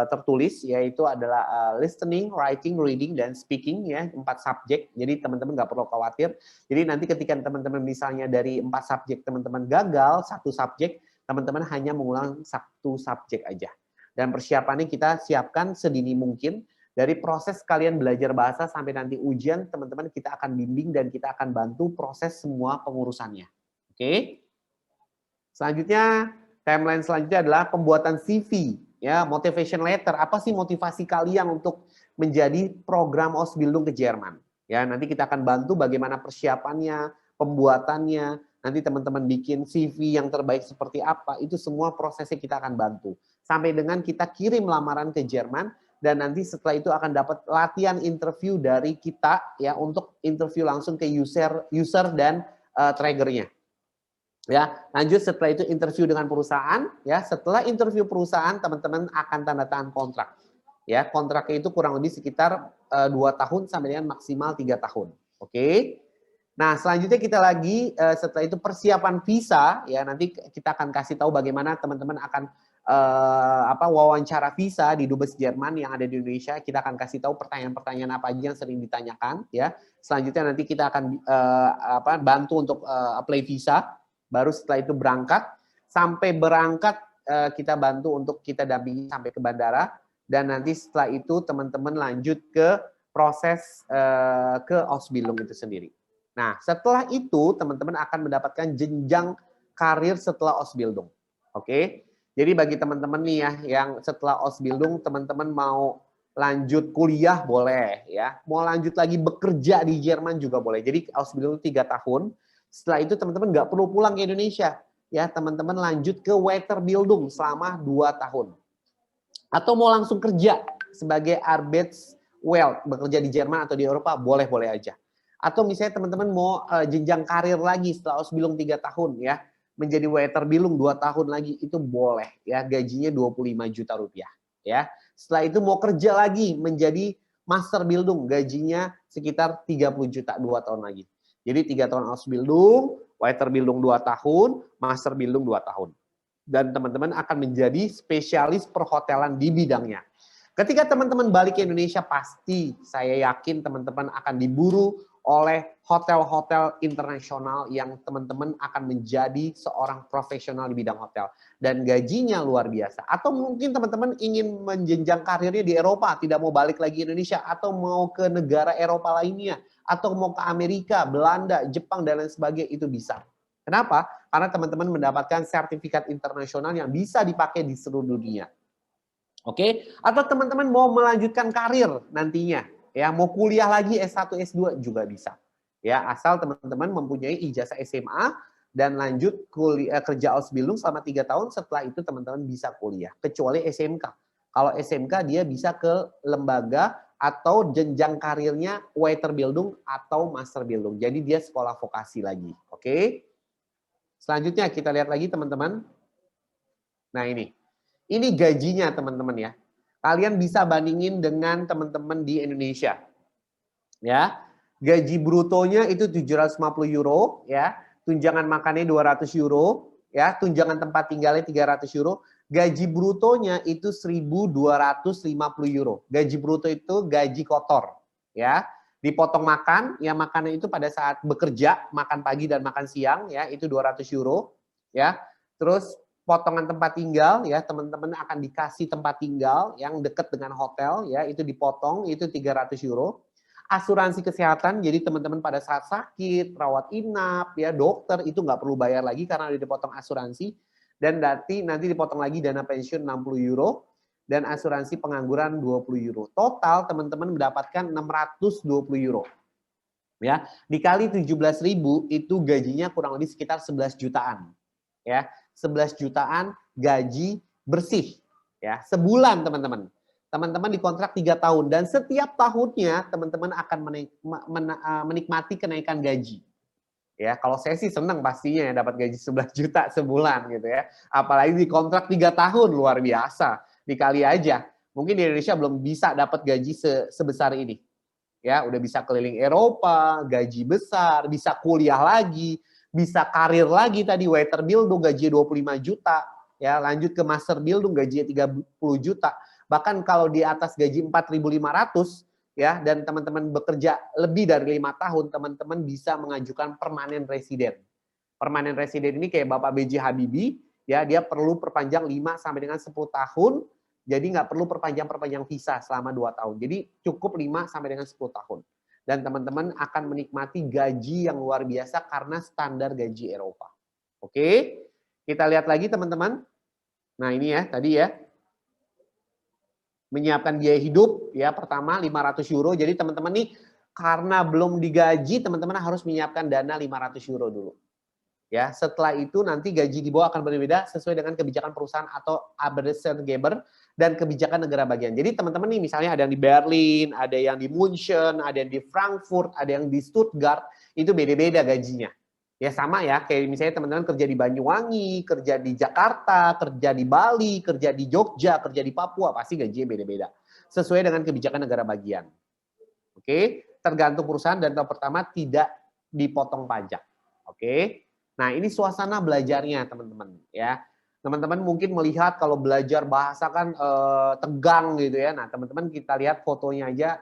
tertulis, yaitu adalah listening, writing, reading, dan speaking ya, 4 subjek. Jadi teman-teman nggak perlu khawatir. Jadi nanti ketika teman-teman misalnya dari 4 subjek teman-teman gagal 1 subjek, teman-teman hanya mengulang 1 subjek aja. Dan persiapannya kita siapkan sedini mungkin. Dari proses kalian belajar bahasa sampai nanti ujian, teman-teman kita akan bimbing dan kita akan bantu proses semua pengurusannya. Oke? Selanjutnya, timeline selanjutnya adalah pembuatan CV, ya, motivation letter. Apa sih motivasi kalian untuk menjadi program Ausbildung ke Jerman? Ya, nanti kita akan bantu bagaimana persiapannya, pembuatannya. Nanti teman-teman bikin CV yang terbaik seperti apa, itu semua prosesnya kita akan bantu. Sampai dengan kita kirim lamaran ke Jerman, dan nanti setelah itu akan dapat latihan interview dari kita ya untuk interview langsung ke user dan triggernya. Ya, lanjut setelah itu interview dengan perusahaan ya. Setelah interview perusahaan teman-teman akan tanda tangan kontrak. Ya, kontraknya itu kurang lebih sekitar 2 tahun sampai dengan maksimal 3 tahun. Oke. Nah, selanjutnya kita lagi setelah itu persiapan visa ya, nanti kita akan kasih tahu bagaimana teman-teman akan wawancara visa di Dubes Jerman yang ada di Indonesia. Kita akan kasih tahu pertanyaan-pertanyaan apa aja yang sering ditanyakan ya. Selanjutnya nanti kita akan bantu untuk apply visa. Baru setelah itu berangkat, sampai berangkat kita bantu untuk kita dampingi sampai ke bandara. Dan nanti setelah itu teman-teman lanjut ke proses ke Ausbildung itu sendiri. Nah, setelah itu teman-teman akan mendapatkan jenjang karir setelah Ausbildung. Oke? Jadi bagi teman-teman nih ya, yang setelah Ausbildung teman-teman mau lanjut kuliah boleh ya. Mau lanjut lagi bekerja di Jerman juga boleh. Jadi Ausbildung 3 tahun. Setelah itu teman-teman nggak perlu pulang ke Indonesia. Ya, teman-teman lanjut ke Weiterbildung selama 2 tahun. Atau mau langsung kerja sebagai Arbeitswelt, bekerja di Jerman atau di Eropa, boleh-boleh aja. Atau misalnya teman-teman mau jenjang karir lagi setelah Ausbildung 3 tahun ya, menjadi Weiterbildung 2 tahun lagi, itu boleh ya, gajinya 25 juta rupiah ya. Setelah itu mau kerja lagi menjadi Masterbildung, gajinya sekitar 30 juta 2 tahun lagi. Jadi 3 tahun Ausbildung, Weiterbildung 2 tahun, Masterbildung 2 tahun. Dan teman-teman akan menjadi spesialis perhotelan di bidangnya. Ketika teman-teman balik ke Indonesia, pasti saya yakin teman-teman akan diburu oleh hotel-hotel internasional yang teman-teman akan menjadi seorang profesional di bidang hotel. Dan gajinya luar biasa. Atau mungkin teman-teman ingin menjenjang karirnya di Eropa, tidak mau balik lagi ke Indonesia, atau mau ke negara Eropa lainnya, atau mau ke Amerika, Belanda, Jepang, dan lain sebagainya, itu bisa. Kenapa? Karena teman-teman mendapatkan sertifikat internasional yang bisa dipakai di seluruh dunia. Oke? Atau teman-teman mau melanjutkan karir nantinya, ya, mau kuliah lagi S1, S2 juga bisa. Ya, asal teman-teman mempunyai ijazah SMA dan lanjut kuliah kerja Ausbildung selama 3 tahun, setelah itu teman-teman bisa kuliah, kecuali SMK. Kalau SMK dia bisa ke lembaga atau jenjang karirnya Weiterbildung atau Masterbildung. Jadi dia sekolah vokasi lagi. Oke. Selanjutnya kita lihat lagi teman-teman. Nah ini gajinya teman-teman ya. Kalian bisa bandingin dengan teman-teman di Indonesia. Ya, gaji brutonya itu 750 euro, ya. Tunjangan makannya 200 euro, ya. Tunjangan tempat tinggalnya 300 euro. Gaji brutonya itu 1.250 euro. Gaji bruto itu gaji kotor, ya. Dipotong makan, ya makannya itu pada saat bekerja, makan pagi dan makan siang, ya itu 200 euro, ya. Terus potongan tempat tinggal, ya teman-teman akan dikasih tempat tinggal yang dekat dengan hotel, ya itu dipotong, itu 300 euro. Asuransi kesehatan, jadi teman-teman pada saat sakit, rawat inap, ya dokter itu nggak perlu bayar lagi karena udah dipotong asuransi. Dan nanti dipotong lagi dana pensiun 60 euro dan asuransi pengangguran 20 euro. Total teman-teman mendapatkan 620 euro. Ya, dikali 17.000 itu gajinya kurang lebih sekitar 11 jutaan. Ya, 11 jutaan gaji bersih ya, sebulan teman-teman. Teman-teman dikontrak 3 tahun dan setiap tahunnya teman-teman akan menikmati kenaikan gaji. Ya, kalau saya sih senang pastinya ya dapat gaji 11 juta sebulan gitu ya. Apalagi dikontrak 3 tahun luar biasa. Dikali aja. Mungkin di Indonesia belum bisa dapat gaji sebesar ini. Ya, udah bisa keliling Eropa, gaji besar, bisa kuliah lagi, bisa karir lagi tadi Weiterbildung gaji 25 juta, ya, lanjut ke Masterbildung gaji 30 juta. Bahkan kalau di atas gaji 4.500 ya dan teman-teman bekerja lebih dari 5 tahun, teman-teman bisa mengajukan permanen residen. Permanen residen ini kayak Bapak B.J. Habibie, ya dia perlu perpanjang 5 sampai dengan 10 tahun. Jadi nggak perlu perpanjang visa selama 2 tahun. Jadi cukup 5 sampai dengan 10 tahun. Dan teman-teman akan menikmati gaji yang luar biasa karena standar gaji Eropa. Oke, kita lihat lagi teman-teman. Nah ini ya, tadi ya. Menyiapkan biaya hidup ya pertama 500 euro. Jadi teman-teman nih karena belum digaji teman-teman harus menyiapkan dana 500 euro dulu. Ya, setelah itu nanti gaji di bawah akan berbeda sesuai dengan kebijakan perusahaan atau Arbeitgeber dan kebijakan negara bagian. Jadi teman-teman nih misalnya ada yang di Berlin, ada yang di München, ada yang di Frankfurt, ada yang di Stuttgart, itu beda-beda gajinya. Ya sama ya, kayak misalnya teman-teman kerja di Banyuwangi, kerja di Jakarta, kerja di Bali, kerja di Jogja, kerja di Papua, pasti gajinya beda-beda. Sesuai dengan kebijakan negara bagian. Oke, tergantung perusahaan dan tahap pertama tidak dipotong pajak. Oke. Nah, ini suasana belajarnya, teman-teman, ya. Teman-teman mungkin melihat kalau belajar bahasa kan tegang gitu ya. Nah, teman-teman kita lihat fotonya aja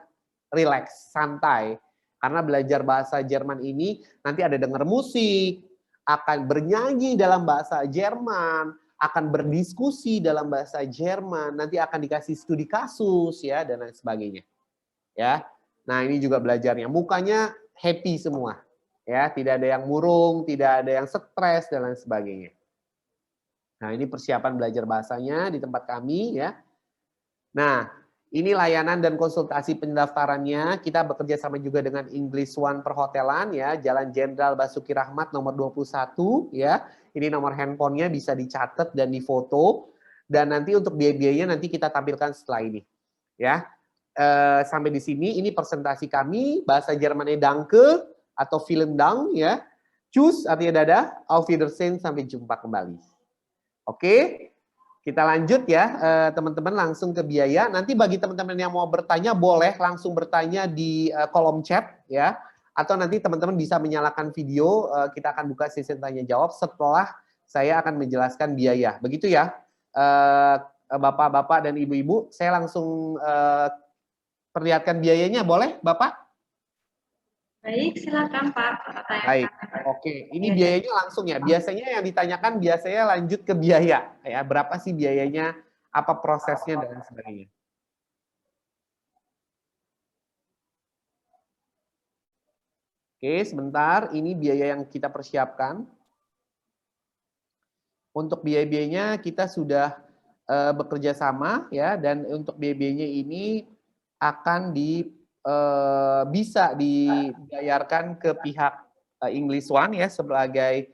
rileks, santai. Karena belajar bahasa Jerman ini nanti ada dengar musik, akan bernyanyi dalam bahasa Jerman, akan berdiskusi dalam bahasa Jerman, nanti akan dikasih studi kasus ya dan lain sebagainya. Ya. Nah, ini juga belajarnya. Mukanya happy semua. Ya, tidak ada yang murung, tidak ada yang stres dan lain sebagainya. Nah, ini persiapan belajar bahasanya di tempat kami ya. Nah, ini layanan dan konsultasi pendaftarannya. Kita bekerja sama juga dengan English One Perhotelan ya, Jalan Jenderal Basuki Rahmat nomor 21 ya. Ini nomor handphonenya bisa dicatat dan difoto. Dan nanti untuk biaya-biayanya nanti kita tampilkan setelah ini. Ya. Sampai di sini ini presentasi kami, bahasa Jermannya Danke atau vielen Dank ya. Tschüss artinya dadah, auf Wiedersehen, sampai jumpa kembali. Oke. Kita lanjut ya, teman-teman langsung ke biaya. Nanti bagi teman-teman yang mau bertanya, boleh langsung bertanya di kolom chat ya. Atau nanti teman-teman bisa menyalakan video, kita akan buka sesi tanya jawab setelah saya akan menjelaskan biaya. Begitu ya, Bapak-bapak dan Ibu-ibu. Saya langsung perlihatkan biayanya, boleh Bapak? Baik, silakan Pak. Baik, oke. Ini biayanya langsung ya. Biasanya yang ditanyakan biasanya lanjut ke biaya. Ya, berapa sih biayanya, apa prosesnya, dan sebagainya. Oke, sebentar. Ini biaya yang kita persiapkan. Untuk biaya-biayanya kita sudah bekerja sama ya, dan untuk biaya-biayanya ini akan bisa dibayarkan ke pihak English One ya sebagai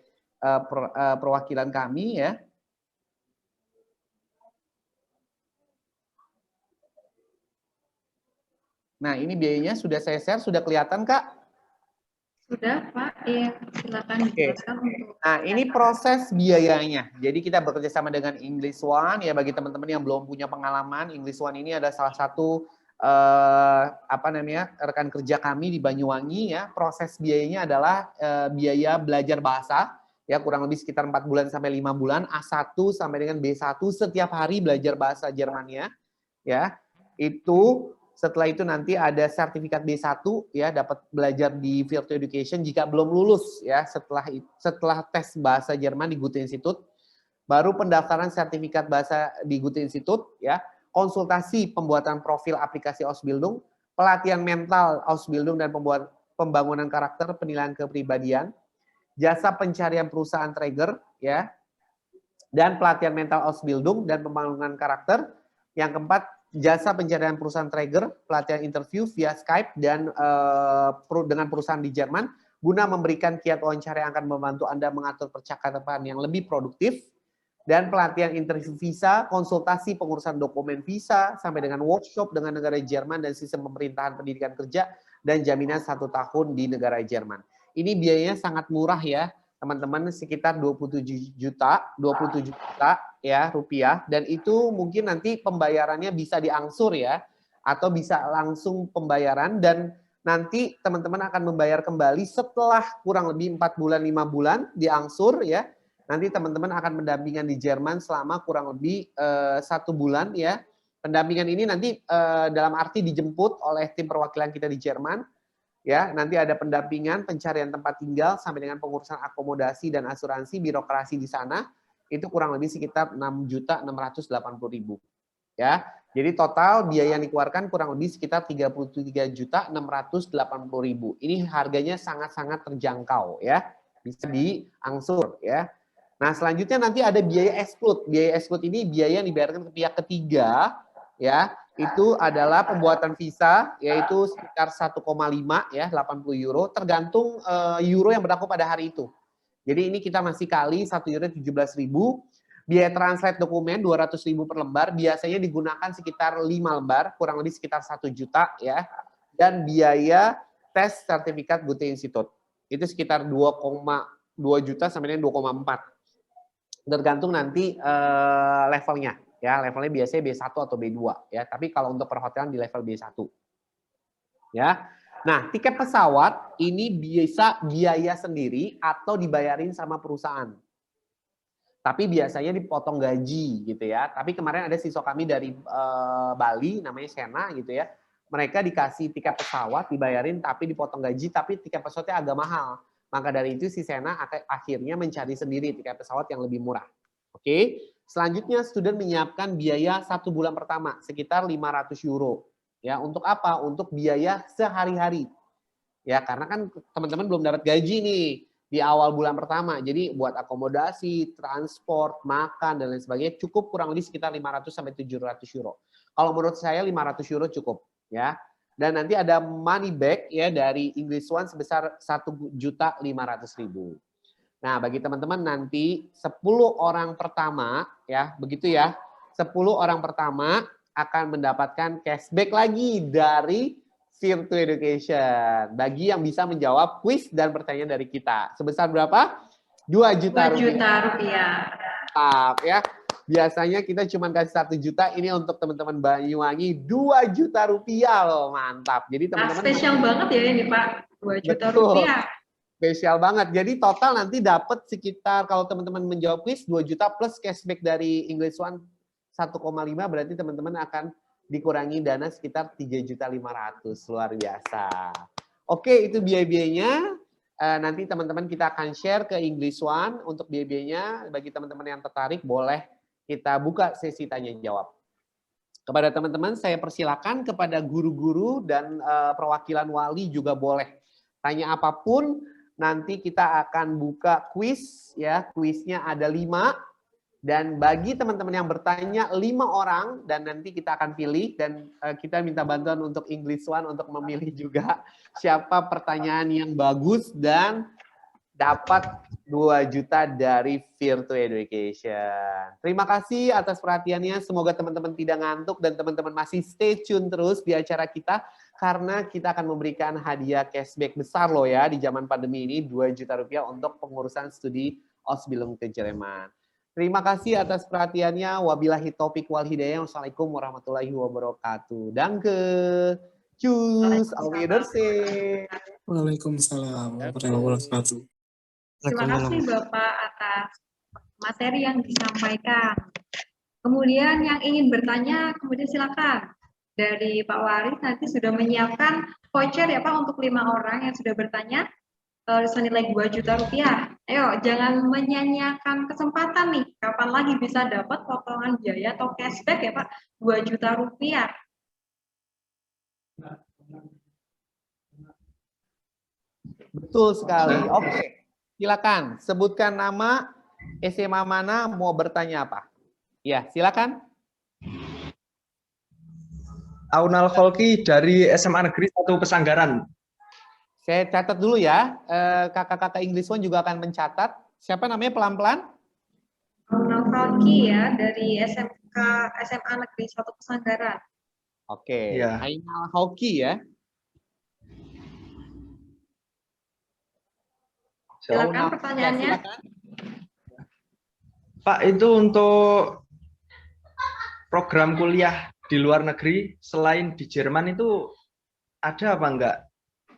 perwakilan kami ya. Nah, ini biayanya sudah saya share, sudah kelihatan, Kak? Sudah, Pak. Iya, silakan dijelaskan untuk. Nah, ini proses biayanya. Jadi kita bekerja sama dengan English One ya, bagi teman-teman yang belum punya pengalaman. English One ini ada salah satu rekan kerja kami di Banyuwangi ya. Proses biayanya adalah biaya belajar bahasa ya, kurang lebih sekitar 4 bulan sampai 5 bulan, A1 sampai dengan B1 setiap hari belajar bahasa Jermannya ya. Itu setelah itu nanti ada sertifikat B1 ya, dapat belajar di Virtual Education jika belum lulus ya, setelah tes bahasa Jerman di Goethe Institut, baru pendaftaran sertifikat bahasa di Goethe Institut ya, konsultasi pembuatan profil aplikasi Ausbildung, pelatihan mental Ausbildung dan pembangunan karakter, penilaian kepribadian, jasa pencarian perusahaan trigger ya, dan pelatihan mental Ausbildung dan pembangunan karakter. Yang keempat, jasa pencarian perusahaan trigger, pelatihan interview via Skype dan dengan perusahaan di Jerman guna memberikan kiat wawancara yang akan membantu Anda mengatur percakapan yang lebih produktif, dan pelatihan interview visa, konsultasi pengurusan dokumen visa sampai dengan workshop dengan negara Jerman dan sistem pemerintahan pendidikan kerja dan jaminan 1 tahun di negara Jerman. Ini biayanya sangat murah ya, teman-teman, sekitar 27 juta ya rupiah, dan itu mungkin nanti pembayarannya bisa diangsur ya, atau bisa langsung pembayaran, dan nanti teman-teman akan membayar kembali setelah kurang lebih 4 bulan 5 bulan diangsur ya. Nanti teman-teman akan pendampingan di Jerman selama kurang lebih 1 bulan ya. Pendampingan ini nanti dalam arti dijemput oleh tim perwakilan kita di Jerman. Ya, nanti ada pendampingan, pencarian tempat tinggal, sampai dengan pengurusan akomodasi dan asuransi, birokrasi di sana, itu kurang lebih sekitar 6.680.000. Ya, jadi total biaya yang dikeluarkan kurang lebih sekitar 33.680.000. Ini harganya sangat-sangat terjangkau ya, bisa diangsur ya. Nah, selanjutnya nanti ada biaya exclude. Biaya exclude ini biaya yang dibayarkan ke pihak ketiga ya. Itu adalah pembuatan visa, yaitu sekitar 1,5 ya, 80 euro, tergantung euro yang berlaku pada hari itu. Jadi ini kita masih kali 1 euro 17.000, biaya translate dokumen 200.000 per lembar, biasanya digunakan sekitar 5 lembar, kurang lebih sekitar 1 juta ya, dan biaya tes sertifikat Goethe Institut, itu sekitar 2,2 juta sampai dengan 2,4, tergantung nanti levelnya. Ya, levelnya biasanya B1 atau B2 ya, tapi kalau untuk perhotelan di level B1. Ya. Nah, tiket pesawat ini bisa biaya sendiri atau dibayarin sama perusahaan. Tapi biasanya dipotong gaji gitu ya. Tapi kemarin ada siswa kami dari Bali namanya Sena gitu ya. Mereka dikasih tiket pesawat dibayarin tapi dipotong gaji, tapi tiket pesawatnya agak mahal. Maka dari itu si Sena akhirnya mencari sendiri tiket pesawat yang lebih murah. Oke. Selanjutnya, student menyiapkan biaya 1 bulan pertama, sekitar 500 euro. Ya, untuk apa? Untuk biaya sehari-hari. Ya, karena kan teman-teman belum dapat gaji nih di awal bulan pertama. Jadi, buat akomodasi, transport, makan, dan lain sebagainya, cukup kurang lebih sekitar 500 sampai 700 euro. Kalau menurut saya 500 euro cukup. Ya. Dan nanti ada money back ya dari English One sebesar 1.500.000. Nah, bagi teman-teman nanti 10 orang pertama ya, begitu ya. 10 orang pertama akan mendapatkan cashback lagi dari Virtual Education. Bagi yang bisa menjawab kuis dan pertanyaan dari kita. Sebesar berapa? 2 juta rupiah. 2 juta rupiah. Mantap ya. Biasanya kita cuma kasih 1 juta, ini untuk teman-teman Banyuwangi 2 juta rupiah loh. Mantap. Jadi teman-teman spesial banget ya ini Pak. 2 juta betul. Rupiah. Spesial banget. Jadi total nanti dapat sekitar, kalau teman-teman menjawab kuis 2 juta plus cashback dari English One 1,5, berarti teman-teman akan dikurangi dana sekitar 3.500.000. Luar biasa. Oke, itu biaya-biayanya. Nanti teman-teman kita akan share ke English One untuk biaya-biayanya. Bagi teman-teman yang tertarik, boleh kita buka sesi tanya jawab. Kepada teman-teman, saya persilakan kepada guru-guru dan perwakilan wali juga boleh tanya apapun. Nanti kita akan buka kuis ya, kuisnya ada 5, dan bagi teman-teman yang bertanya 5 orang, dan nanti kita akan pilih, dan kita minta bantuan untuk English One untuk memilih juga siapa pertanyaan yang bagus dan dapat 2 juta dari Virtu Education. Terima kasih atas perhatiannya. Semoga teman-teman tidak ngantuk dan teman-teman masih stay tune terus di acara kita karena kita akan memberikan hadiah cashback besar loh ya di zaman pandemi ini 2 juta rupiah untuk pengurusan studi Ausbildung ke Jerman. Terima kasih atas perhatiannya. Wabillahi taufik wal hidayah. Wassalamualaikum warahmatullahi wabarakatuh. Danke. Tschüss. Auf Wiedersehen. Waalaikumsalam warahmatullahi wabarakatuh. Terima kasih Bapak atas materi yang disampaikan. Kemudian yang ingin bertanya, kemudian silakan. Dari Pak Waris nanti sudah menyiapkan voucher ya Pak untuk 5 orang yang sudah bertanya senilai 2 juta rupiah. Ayo, jangan menyanyiakan kesempatan nih. Kapan lagi bisa dapat potongan biaya atau cashback ya Pak? 2 juta rupiah. Betul sekali. Oke. Silakan sebutkan nama, SMA mana, mau bertanya apa? Ya, silakan. Aunal Kholki dari SMA Negeri 1 Pesanggaran. Saya catat dulu ya. Kakak-kakak English One juga akan mencatat. Siapa namanya pelan-pelan? Aunal Kholki ya dari SMA Negeri 1 Pesanggaran. Oke. Ya. Ainal Kholki ya. Silakan pertanyaannya. Ya, silakan. Pak, itu untuk program kuliah di luar negeri selain di Jerman itu ada apa enggak?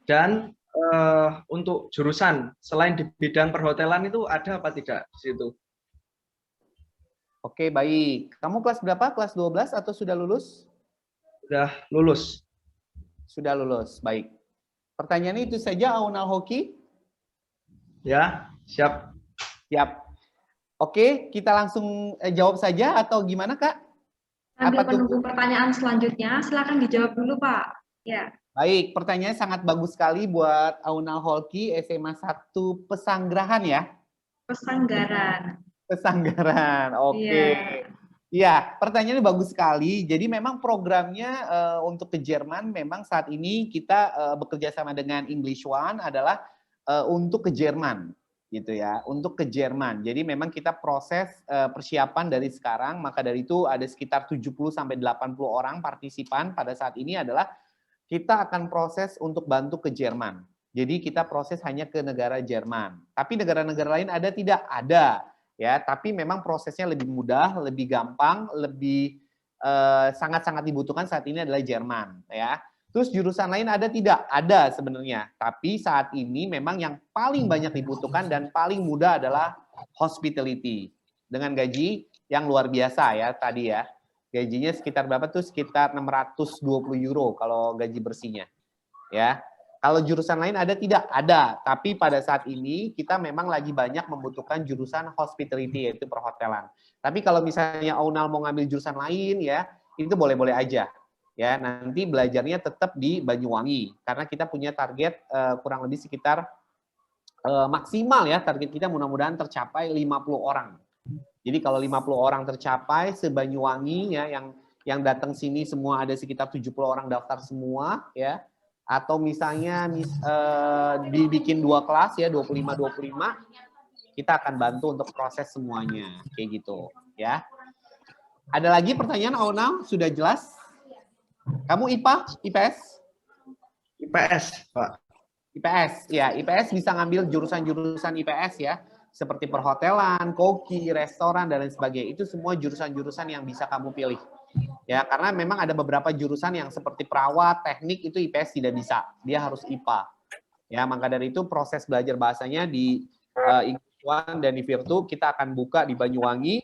Dan untuk jurusan selain di bidang perhotelan itu ada apa tidak di situ? Oke, baik. Kamu kelas berapa? Kelas 12 atau sudah lulus? Sudah lulus. Sudah lulus, baik. Pertanyaannya itu saja, Aunal Kholki? Ya, siap. Siap. Oke, kita langsung jawab saja atau gimana, Kak? Sambil Apa tuh? menunggu pertanyaan selanjutnya, silakan dijawab dulu, Pak. Ya. Baik, pertanyaannya sangat bagus sekali buat Aunal Kholki, SMA 1 Pesanggerahan ya? Pesanggaran. Pesanggaran, oke. Iya, pertanyaannya bagus sekali. Jadi memang programnya untuk ke Jerman memang saat ini kita bekerja sama dengan English One adalah untuk ke Jerman, gitu ya, untuk ke Jerman. Jadi memang kita proses persiapan dari sekarang, maka dari itu ada sekitar 70-80 orang partisipan pada saat ini adalah kita akan proses untuk bantu ke Jerman. Jadi kita proses hanya ke negara Jerman. Tapi negara-negara lain ada tidak? Ada. Ya, tapi memang prosesnya lebih mudah, lebih gampang, lebih sangat-sangat dibutuhkan saat ini adalah Jerman. Ya. Terus jurusan lain ada tidak? Ada sebenarnya. Tapi saat ini memang yang paling banyak dibutuhkan dan paling mudah adalah hospitality. Dengan gaji yang luar biasa ya tadi ya. Gajinya sekitar berapa tuh? Sekitar 620 euro kalau gaji bersihnya. Ya. Kalau jurusan lain ada tidak? Ada. Tapi pada saat ini kita memang lagi banyak membutuhkan jurusan hospitality yaitu perhotelan. Tapi kalau misalnya Aunal mau ngambil jurusan lain ya, itu boleh-boleh aja. Ya, nanti belajarnya tetap di Banyuwangi karena kita punya target kurang lebih sekitar maksimal ya, target kita mudah-mudahan tercapai 50 orang. Jadi kalau 50 orang tercapai se-Banyuwangi ya yang datang sini semua ada sekitar 70 orang daftar semua ya. Atau misalnya dibikin 2 kelas ya 25-25 kita akan bantu untuk proses semuanya kayak gitu ya. Ada lagi pertanyaan Aunal? Sudah jelas? Kamu IPA, IPS? IPS, Pak. IPS, ya. IPS bisa ngambil jurusan-jurusan IPS ya. Seperti perhotelan, koki, restoran, dan lain sebagainya. Itu semua jurusan-jurusan yang bisa kamu pilih. Ya, karena memang ada beberapa jurusan yang seperti perawat, teknik, itu IPS tidak bisa. Dia harus IPA. Ya, maka dari itu proses belajar bahasanya di English One dan di Virtu, kita akan buka di Banyuwangi.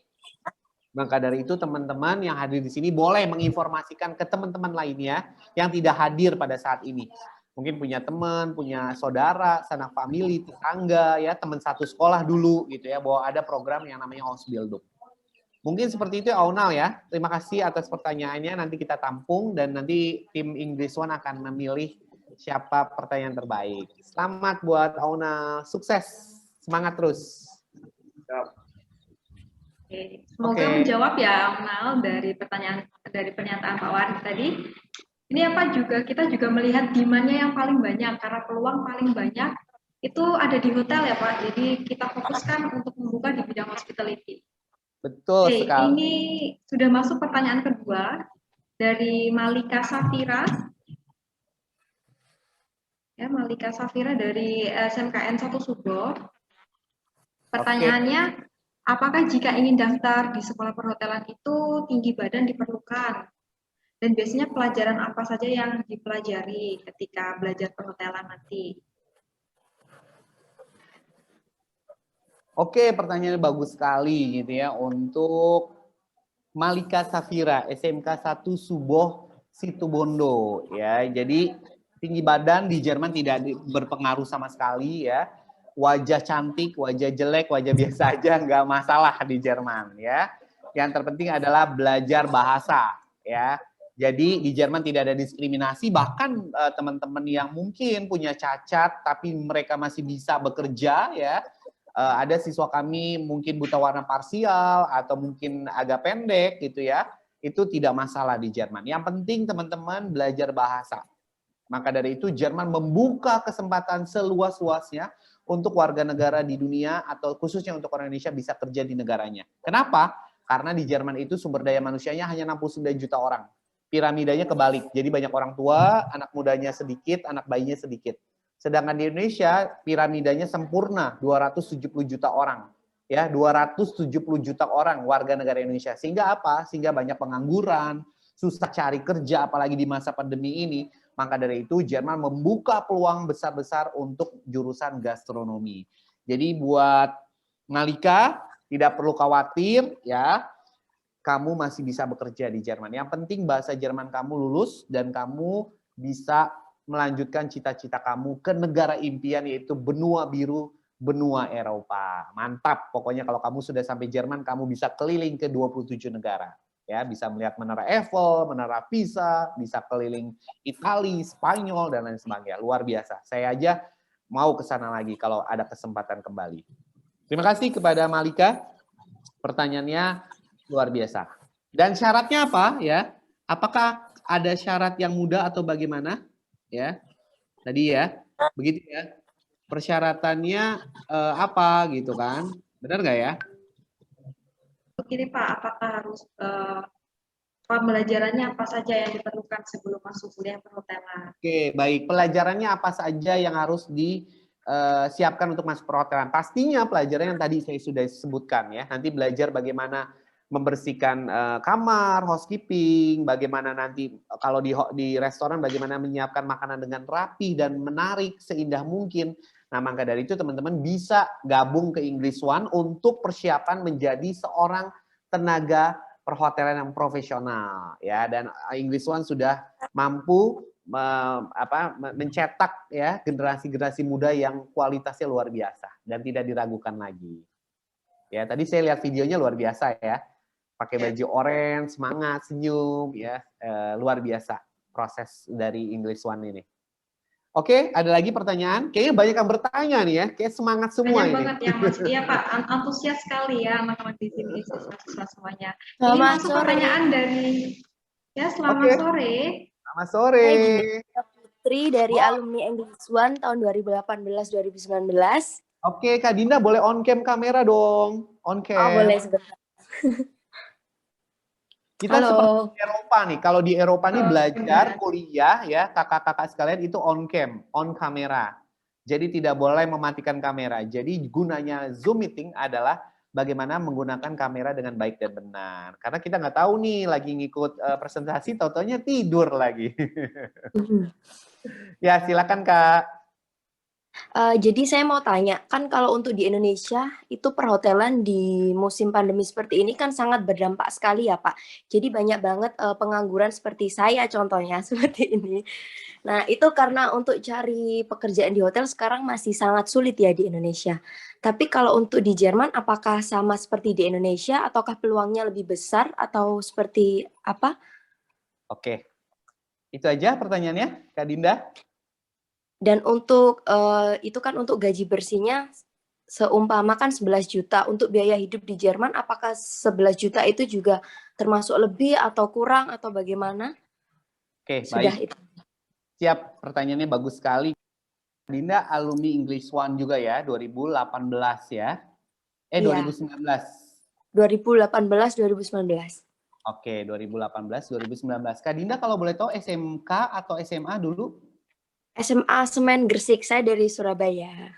Maka dari itu teman-teman yang hadir di sini boleh menginformasikan ke teman-teman lainnya yang tidak hadir pada saat ini. Mungkin punya teman, punya saudara, sanak famili, tetangga, ya teman satu sekolah dulu gitu ya, bahwa ada program yang namanya Ausbildung. Mungkin seperti itu Aunal ya. Terima kasih atas pertanyaannya. Nanti kita tampung dan nanti tim English One akan memilih siapa pertanyaan terbaik. Selamat buat Aunal, sukses, semangat terus. Semoga menjawab ya Aunal dari pernyataan Pak Waris tadi. Ini apa juga kita juga melihat demand-nya yang paling banyak karena peluang paling banyak itu ada di hotel ya Pak, jadi kita fokuskan untuk membuka di bidang hospitality. Betul Oke, sekali. ini sudah masuk pertanyaan kedua dari Malika Safira. Ya, Malika Safira dari SMKN 1 Subo. Pertanyaannya, apakah jika ingin daftar di sekolah perhotelan itu tinggi badan diperlukan? Dan biasanya pelajaran apa saja yang dipelajari ketika belajar perhotelan nanti? Oke, pertanyaannya bagus sekali gitu ya untuk Malika Safira, SMK 1 Suboh Situbondo ya. Jadi tinggi badan di Jerman tidak berpengaruh sama sekali ya. Wajah cantik, wajah jelek, wajah biasa aja nggak masalah di Jerman ya. Yang terpenting adalah belajar bahasa ya. Jadi di Jerman tidak ada diskriminasi, bahkan teman-teman yang mungkin punya cacat tapi mereka masih bisa bekerja ya. Ada siswa kami mungkin buta warna parsial atau mungkin agak pendek gitu ya, itu tidak masalah di Jerman. Yang penting teman-teman belajar bahasa. Maka dari itu Jerman membuka kesempatan seluas-luasnya untuk warga negara di dunia atau khususnya untuk orang Indonesia bisa kerja di negaranya. Kenapa? Karena di Jerman itu sumber daya manusianya hanya 69 juta orang. Piramidanya kebalik. Jadi banyak orang tua, anak mudanya sedikit, anak bayinya sedikit. Sedangkan di Indonesia piramidanya sempurna 270 juta orang. Ya, 270 juta orang warga negara Indonesia. Sehingga apa? Sehingga banyak pengangguran, susah cari kerja apalagi di masa pandemi ini. Maka dari itu Jerman membuka peluang besar-besar untuk jurusan gastronomi. Jadi buat Malika tidak perlu khawatir ya. Kamu masih bisa bekerja di Jerman. Yang penting bahasa Jerman kamu lulus dan kamu bisa melanjutkan cita-cita kamu ke negara impian yaitu benua biru, benua Eropa. Mantap, pokoknya kalau kamu sudah sampai Jerman, kamu bisa keliling ke 27 negara. Ya, bisa melihat Menara Eiffel, Menara Pisa, bisa keliling Italia, Spanyol, dan lain sebagainya. Luar biasa. Saya aja mau ke sana lagi kalau ada kesempatan kembali. Terima kasih kepada Malika. Pertanyaannya luar biasa. Dan syaratnya apa ya? Apakah ada syarat yang mudah atau bagaimana? Ya, tadi ya, begitu ya. Persyaratannya apa gitu kan? Benar nggak ya? Begini Pak, apakah harus pembelajarannya apa saja yang diperlukan sebelum masuk kuliah perhotelan? Oke, baik. Pelajarannya apa saja yang harus disiapkan untuk masuk perhotelan? Pastinya pelajaran yang tadi saya sudah sebutkan ya. Nanti belajar bagaimana membersihkan kamar, housekeeping, bagaimana nanti kalau di restoran bagaimana menyiapkan makanan dengan rapi dan menarik seindah mungkin. Nah, maka dari itu teman-teman bisa gabung ke English One untuk persiapan menjadi seorang tenaga perhotelan yang profesional ya, dan English One sudah mampu mencetak ya generasi-generasi muda yang kualitasnya luar biasa dan tidak diragukan lagi. Ya, tadi saya lihat videonya luar biasa ya. Pakai baju orange, semangat, senyum, ya luar biasa proses dari English One ini. Oke, ada lagi pertanyaan? Kayaknya banyak yang bertanya nih ya, kayak semangat semua banyak ini. Banget ya Mas, iya Pak, antusias sekali ya anak-anak di sini, siswa-siswa semuanya. Ini Selamat masuk sore. Pertanyaan dari, ya selamat sore. Selamat sore. Saya Putri dari alumni English One tahun 2018-2019. Oke, Kak Dinda boleh on cam kamera dong, on cam. Oh boleh sebentar. Kita Halo. seperti Eropa nih, kalau di Eropa nih belajar kuliah ya kakak-kakak sekalian itu on cam, on kamera. Jadi tidak boleh mematikan kamera. Jadi gunanya Zoom meeting adalah bagaimana menggunakan kamera dengan baik dan benar. Karena kita nggak tahu nih lagi ngikut presentasi, tau-taunya tidur lagi. Ya silakan Kak. Jadi saya mau tanya, kan kalau untuk di Indonesia itu perhotelan di musim pandemi seperti ini kan sangat berdampak sekali ya Pak. Jadi banyak banget pengangguran seperti saya contohnya seperti ini. Nah itu karena untuk cari pekerjaan di hotel sekarang masih sangat sulit ya di Indonesia. Tapi kalau untuk di Jerman apakah sama seperti di Indonesia ataukah peluangnya lebih besar atau seperti apa? Oke, itu aja pertanyaannya Kak Dinda. Dan untuk itu kan untuk gaji bersihnya seumpama kan 11 juta untuk biaya hidup di Jerman, apakah 11 juta itu juga termasuk lebih atau kurang atau bagaimana? Oke, Sudah baik. itu. Siap, pertanyaannya bagus sekali. Dinda alumni English One juga ya, 2018 ya? Iya. 2019. 2018, 2019. Oke, 2018, 2019. Kak Dinda kalau boleh tahu SMK atau SMA dulu? SMA Semen Gresik, saya dari Surabaya.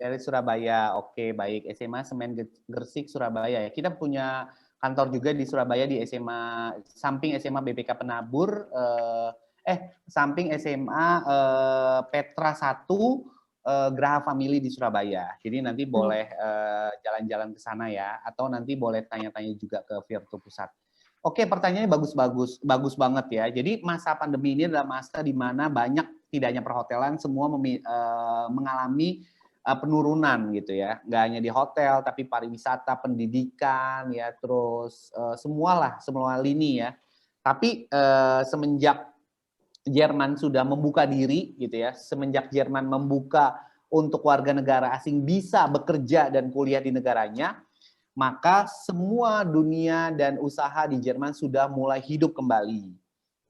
Dari Surabaya, oke baik. SMA Semen Gresik, Surabaya ya. Kita punya kantor juga di Surabaya di SMA, samping SMA BPK Penabur, samping SMA Petra 1, Graha Family di Surabaya. Jadi nanti boleh jalan-jalan ke sana ya, atau nanti boleh tanya-tanya juga ke Virtu Pusat. Oke, pertanyaannya bagus banget ya. Jadi masa pandemi ini adalah masa di mana banyak, tidak hanya perhotelan, semua mengalami penurunan gitu ya. Nggak hanya di hotel, tapi pariwisata, pendidikan, ya terus semua lini ya. Tapi semenjak Jerman sudah membuka diri gitu ya, semenjak Jerman membuka untuk warga negara asing bisa bekerja dan kuliah di negaranya, maka semua dunia dan usaha di Jerman sudah mulai hidup kembali.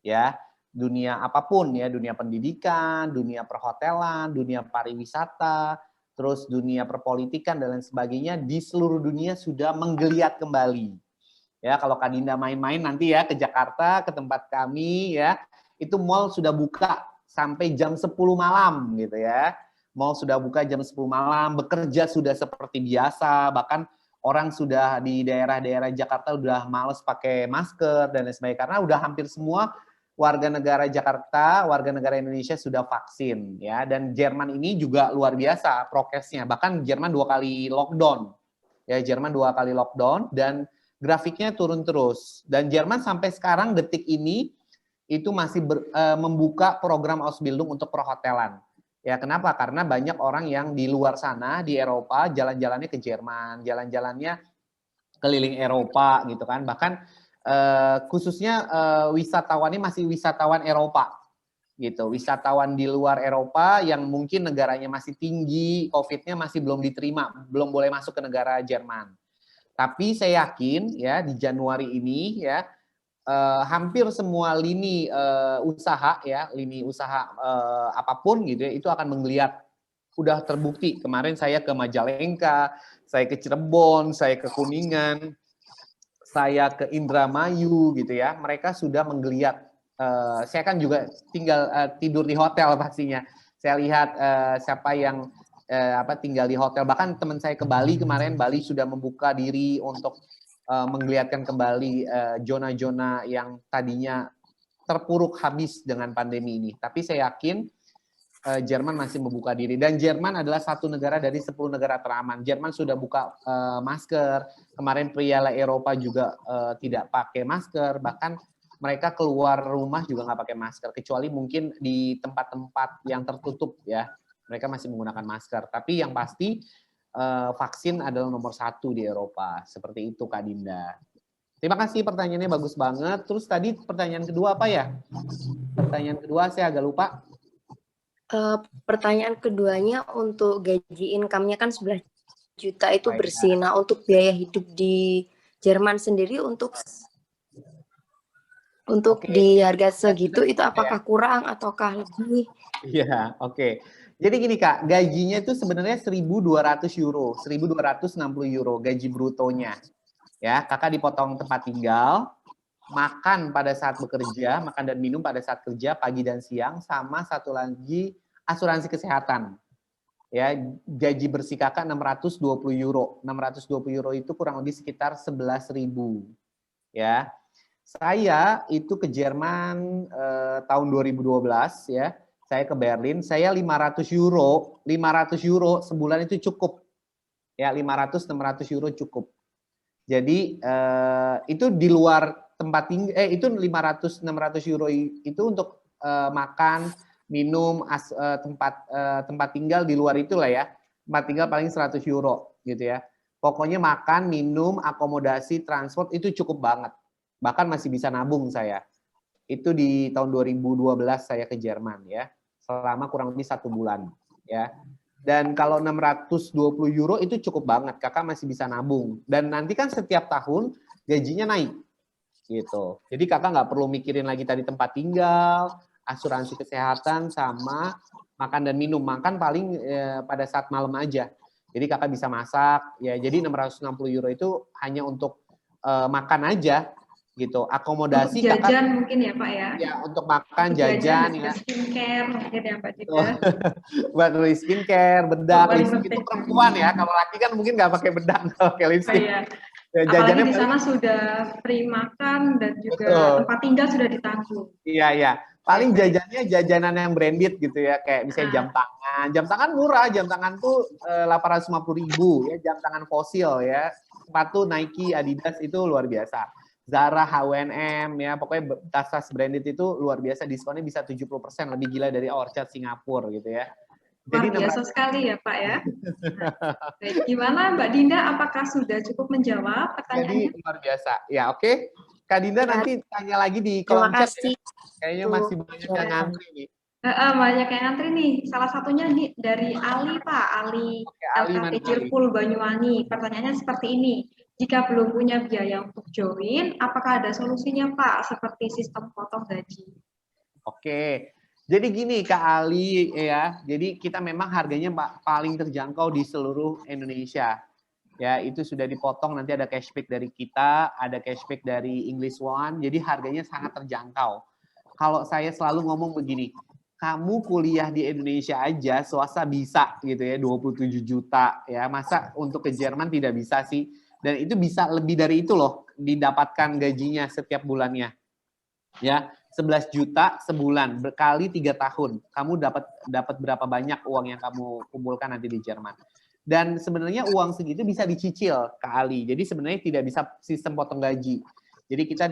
Ya, dunia apapun ya, dunia pendidikan, dunia perhotelan, dunia pariwisata, terus dunia perpolitikan dan lain sebagainya di seluruh dunia sudah menggeliat kembali. Ya, kalau Kak Dinda main-main nanti ya ke Jakarta, ke tempat kami ya, itu mall sudah buka sampai jam 10 malam gitu ya. Mall sudah buka jam 10 malam, bekerja sudah seperti biasa, bahkan orang sudah di daerah-daerah Jakarta udah males pakai masker dan lain sebagainya karena udah hampir semua warga negara Jakarta, warga negara Indonesia sudah vaksin ya. Dan Jerman ini juga luar biasa prokesnya. Bahkan Jerman 2 kali lockdown. Ya, Jerman 2 kali lockdown dan grafiknya turun terus. Dan Jerman sampai sekarang detik ini itu masih membuka program Ausbildung untuk perhotelan. Ya, kenapa? Karena banyak orang yang di luar sana, di Eropa, jalan-jalannya ke Jerman, jalan-jalannya keliling Eropa gitu kan. Bahkan khususnya wisatawannya masih wisatawan Eropa gitu. Wisatawan di luar Eropa yang mungkin negaranya masih tinggi, COVID-nya masih belum diterima, belum boleh masuk ke negara Jerman. Tapi saya yakin ya di Januari ini ya hampir semua lini usaha ya, lini usaha apapun gitu ya, itu akan menggeliat. Udah terbukti. Kemarin saya ke Majalengka, saya ke Cirebon, saya ke Kuningan, saya ke Indramayu gitu ya. Mereka sudah menggeliat. Saya kan juga tinggal tidur di hotel pastinya. Saya lihat siapa yang tinggal di hotel. Bahkan teman saya ke Bali kemarin, Bali sudah membuka diri untuk menggeliatkan kembali zona-zona yang tadinya terpuruk habis dengan pandemi ini. Tapi saya yakin Jerman masih membuka diri. Dan Jerman adalah satu negara dari 10 negara teraman. Jerman sudah buka masker. Kemarin Piala Eropa juga tidak pakai masker. Bahkan mereka keluar rumah juga nggak pakai masker. Kecuali mungkin di tempat-tempat yang tertutup ya. Mereka masih menggunakan masker. Tapi yang pasti vaksin adalah nomor 1 di Eropa. Seperti itu Kak Dinda. Terima kasih, pertanyaannya bagus banget. Terus tadi pertanyaan kedua apa ya? Pertanyaan kedua saya agak lupa. Pertanyaan keduanya untuk gaji income-nya kan 11 juta itu Baik, bersih. Nah, untuk biaya hidup di Jerman sendiri untuk Oke. di harga segitu itu Ya. apakah kurang ataukah lebih? Iya, oke. Jadi gini Kak, gajinya itu sebenarnya 1.200 euro, 1.260 euro gaji brutonya. Ya, Kakak dipotong tempat tinggal, makan pada saat bekerja, makan dan minum pada saat kerja pagi dan siang, sama satu lagi asuransi kesehatan. Ya, gaji bersih Kakak 620 euro. 620 euro itu kurang lebih sekitar 11.000. Ya. Saya itu ke Jerman tahun 2012 ya. Saya ke Berlin, saya 500 euro sebulan itu cukup. Ya, 500-600 euro cukup. Jadi itu di luar tempat tinggal, itu 500-600 euro itu untuk makan, minum, tempat tinggal di luar itulah ya. Tempat tinggal paling 100 euro gitu ya. Pokoknya makan, minum, akomodasi, transport itu cukup banget. Bahkan masih bisa nabung saya. Itu di tahun 2012 saya ke Jerman ya. Selama kurang lebih 1 bulan ya. Dan kalau 620 euro itu cukup banget, Kakak masih bisa nabung. Dan nanti kan setiap tahun gajinya naik gitu. Jadi Kakak nggak perlu mikirin lagi tadi tempat tinggal, asuransi kesehatan sama makan dan minum. Makan paling pada saat malam aja. Jadi kakak bisa masak, ya. Jadi 660 euro itu hanya untuk makan aja, gitu. Akomodasi untuk jajan kakak, mungkin ya Pak ya? ya untuk makan, Untuk jajan, juga ya. skincare mungkin ya Mbak Dinda. Buat beli skincare, bedak, Paling lipstick itu penting. perempuan ya. Kalau laki kan mungkin nggak pakai bedak, kalau pakai Oh, lipstick. iya. Ya, Apalagi jajannya di paling, sana sudah free makan dan juga betul. tempat tinggal sudah ditanggung. Iya, iya. Paling jajannya jajanan yang branded gitu ya, kayak misalnya jam tangan. Jam tangan murah, jam tangan tuh 850.000 ya, jam tangan fosil ya. Sepatu Nike, Adidas itu luar biasa. Zara, H&M ya, pokoknya tas-tas branded itu luar biasa, diskonnya bisa 70%, lebih gila dari Orchard Singapura gitu ya. Luar Jadi biasa sekali ya Pak ya. Baik, gimana Mbak Dinda, apakah sudah cukup menjawab pertanyaannya? Jadi luar biasa. Ya, oke. Kak Dinda nanti tanya lagi di Terima kolom chat kasih. ya. Kayaknya masih banyak yang ngantri nih. Banyak yang ngantri nih. Salah satunya dari Ali Pak, Ali Ali mana, LKP Ali? Cirpul Banyuwangi. Pertanyaannya seperti ini. Jika belum punya biaya untuk join, apakah ada solusinya Pak? Seperti sistem potong gaji. Oke. Jadi gini Kak Ali ya. Jadi kita memang harganya paling terjangkau di seluruh Indonesia. Ya, itu sudah dipotong, nanti ada cashback dari kita, ada cashback dari English One, jadi harganya sangat terjangkau. Kalau saya selalu ngomong begini, kamu kuliah di Indonesia aja, swasta bisa gitu ya, 27 juta ya, masa untuk ke Jerman tidak bisa sih? Dan itu bisa lebih dari itu loh, didapatkan gajinya setiap bulannya. Ya, 11 juta sebulan, berkali 3 tahun, kamu dapat berapa banyak uang yang kamu kumpulkan nanti di Jerman. Dan sebenarnya uang segitu bisa dicicil Kak Ali. Jadi sebenarnya tidak bisa sistem potong gaji. Jadi kita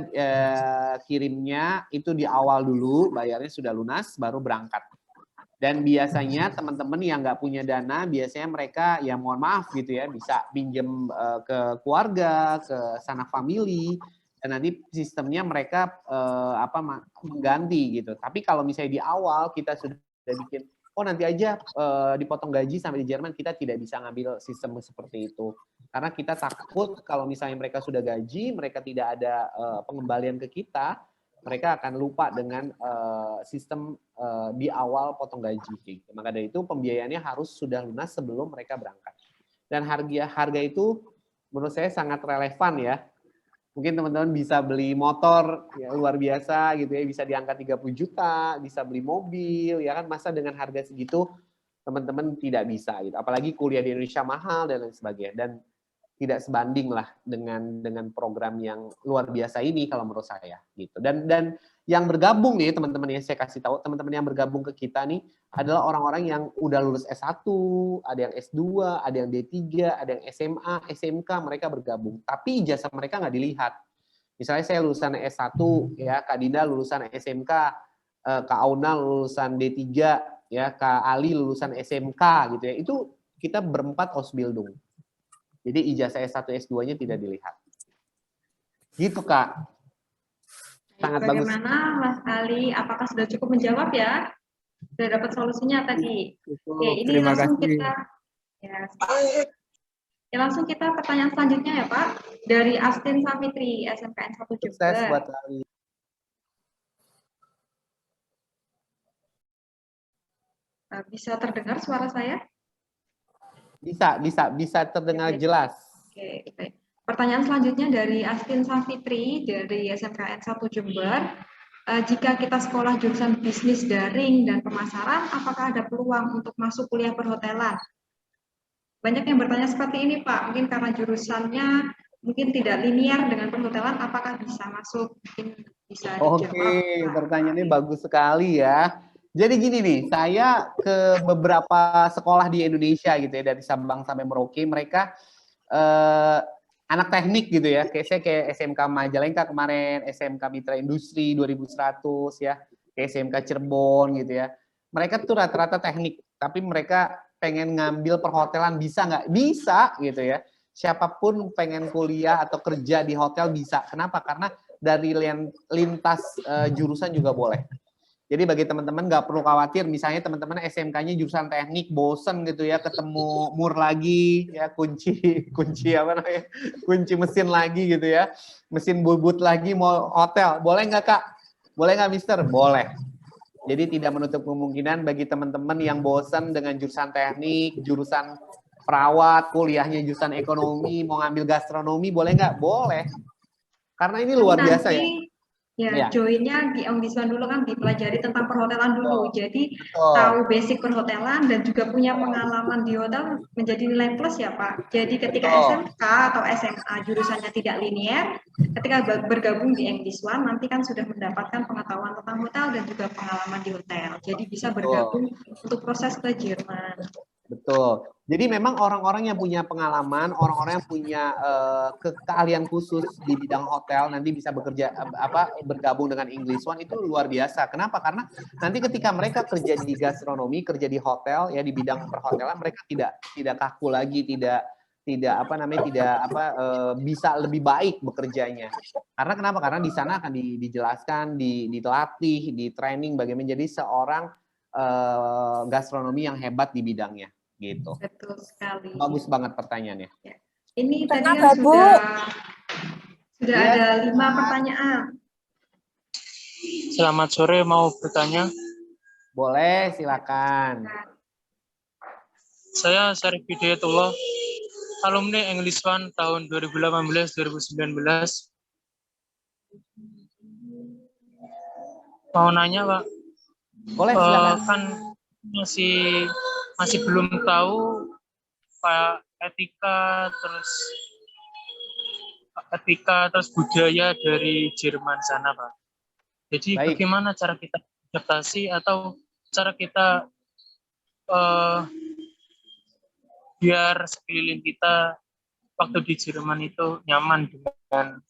kirimnya itu di awal dulu, bayarnya sudah lunas, baru berangkat. Dan biasanya teman-teman yang nggak punya dana, biasanya mereka ya mohon maaf gitu ya, bisa pinjam ke keluarga, ke sanak family, dan nanti sistemnya mereka mengganti gitu. Tapi kalau misalnya di awal kita sudah bikin, oh nanti aja dipotong gaji sampai di Jerman, kita tidak bisa ngambil sistem seperti itu. Karena kita takut kalau misalnya mereka sudah gaji, mereka tidak ada pengembalian ke kita, mereka akan lupa dengan sistem di awal potong gaji. Maka dari itu pembiayaannya harus sudah lunas sebelum mereka berangkat. Dan harga itu menurut saya sangat relevan ya. Mungkin teman-teman bisa beli motor ya, luar biasa gitu ya, bisa di angka 30 juta, bisa beli mobil, ya kan, masa dengan harga segitu teman-teman tidak bisa gitu. Apalagi kuliah di Indonesia mahal dan lain sebagainya, dan tidak sebanding lah dengan program yang luar biasa ini kalau menurut saya gitu. Dan yang bergabung nih teman-teman, yang saya kasih tahu, teman-teman yang bergabung ke kita nih adalah orang-orang yang udah lulus S1, ada yang S2, ada yang D3, ada yang SMA, SMK, mereka bergabung. Tapi ijazah mereka nggak dilihat. Misalnya saya lulusan S1, ya, Kak Dinda lulusan SMK, Kak Auna lulusan D3, ya, Kak Ali lulusan SMK gitu ya. Itu kita berempat Ausbildung. Jadi ijazah S1, S2-nya tidak dilihat. Gitu, Kak. Sangat bagus. Bagaimana Mas Ali? Apakah sudah cukup menjawab ya? Sudah dapat solusinya tadi? Oke, ini Terima langsung kasih. kita langsung kita pertanyaan selanjutnya ya Pak, dari Astin Savitri, SMKN 1 Jember. Sukses buat Ali. Bisa terdengar suara saya? Bisa terdengar jelas. Oke, baik. Pertanyaan selanjutnya dari Astin Savitri dari SMKN 1 Jember. Jika kita sekolah jurusan bisnis daring dan pemasaran, apakah ada peluang untuk masuk kuliah perhotelan? Banyak yang bertanya seperti ini, Pak. Mungkin karena jurusannya mungkin tidak linear dengan perhotelan, apakah bisa masuk? Mungkin bisa dijawab. Oke, pertanyaannya bagus sekali ya. Jadi gini nih, saya ke beberapa sekolah di Indonesia gitu ya, dari Sabang sampai Merauke, mereka anak teknik gitu ya, kayak SMK Majalengka kemarin, SMK Mitra Industri 2100 ya, kayak SMK Cirebon gitu ya. Mereka tuh rata-rata teknik, tapi mereka pengen ngambil perhotelan, bisa nggak? Bisa gitu ya. Siapapun pengen kuliah atau kerja di hotel bisa. Kenapa? Karena dari lintas jurusan juga boleh. Jadi bagi teman-teman nggak perlu khawatir, misalnya teman-teman SMK-nya jurusan teknik, bosen gitu ya, ketemu mur lagi, ya kunci apa namanya, kunci mesin lagi gitu ya, mesin bubut lagi, mau hotel, boleh nggak Kak? Boleh nggak Mister? Boleh. Jadi tidak menutup kemungkinan bagi teman-teman yang bosan dengan jurusan teknik, jurusan perawat, kuliahnya jurusan ekonomi, mau ngambil gastronomi, boleh nggak? Boleh. Karena ini luar biasa ya. Ya, joinnya di Onggiswan dulu kan dipelajari tentang perhotelan dulu. Jadi tahu basic perhotelan dan juga punya pengalaman di hotel menjadi nilai plus ya Pak. Jadi ketika SMK atau SMA jurusannya tidak linear, ketika bergabung di Onggiswan nanti kan sudah mendapatkan pengetahuan tentang hotel dan juga pengalaman di hotel. Jadi bisa bergabung untuk proses ke Jerman. Betul. Jadi memang orang-orang yang punya pengalaman, orang-orang yang punya keahlian khusus di bidang hotel nanti bisa bekerja bergabung dengan English One itu luar biasa. Kenapa? Karena nanti ketika mereka kerja di gastronomi, kerja di hotel ya di bidang perhotelan mereka tidak kaku lagi, tidak bisa lebih baik bekerjanya. Karena kenapa? Karena di sana akan dijelaskan, dilatih, di training bagaimana menjadi seorang gastronomi yang hebat di bidangnya. Gitu. Betul sekali. Bagus banget pertanyaannya. Ya. Ini tadi kan sudah ada 5 pertanyaan. Selamat sore, mau bertanya? Boleh, silakan. Saya Syarif Hidayatullah, alumni English One tahun 2018-2019. Mau nanya, Pak? Boleh, silakan. Kan masih belum tahu Pak etika terus budaya dari Jerman sana, Pak. Jadi bagaimana cara kita adaptasi atau cara kita biar sekeliling kita waktu di Jerman itu nyaman dengan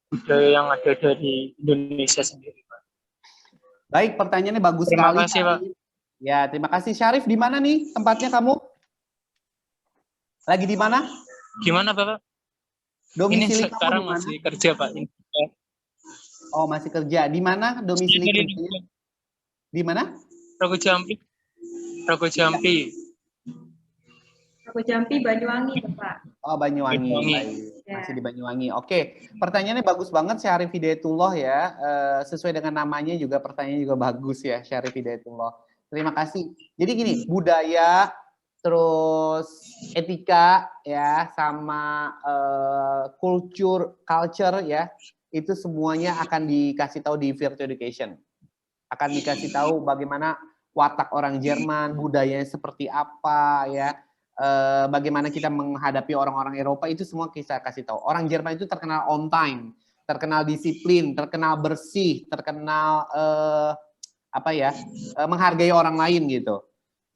budaya yang ada dari Indonesia sendiri, Pak. Baik, pertanyaannya bagus sekali. Terima kasih, Pak. Ya, terima kasih. Syarif, di mana nih tempatnya kamu? Lagi di mana? Gimana, Bapak? Domisili ini sekarang kamu masih kerja, Pak. Oh, masih kerja. Di mana domisili kerjanya? Di mana? Rogo Jampi. Rogo Jampi, Banyuwangi, Bapak. Oh, Banyuwangi. Masih di Banyuwangi. Oke, pertanyaannya bagus banget Syarif Hidayatullah ya. Sesuai dengan namanya juga pertanyaannya juga bagus ya, Syarif Hidayatullah. Terima kasih. Jadi gini, budaya, terus etika ya, sama culture ya, itu semuanya akan dikasih tahu di Virtual Education. Akan dikasih tahu bagaimana watak orang Jerman, budayanya seperti apa ya, bagaimana kita menghadapi orang-orang Eropa, itu semua kita kasih tahu. Orang Jerman itu terkenal on time, terkenal disiplin, terkenal bersih, terkenal menghargai orang lain gitu.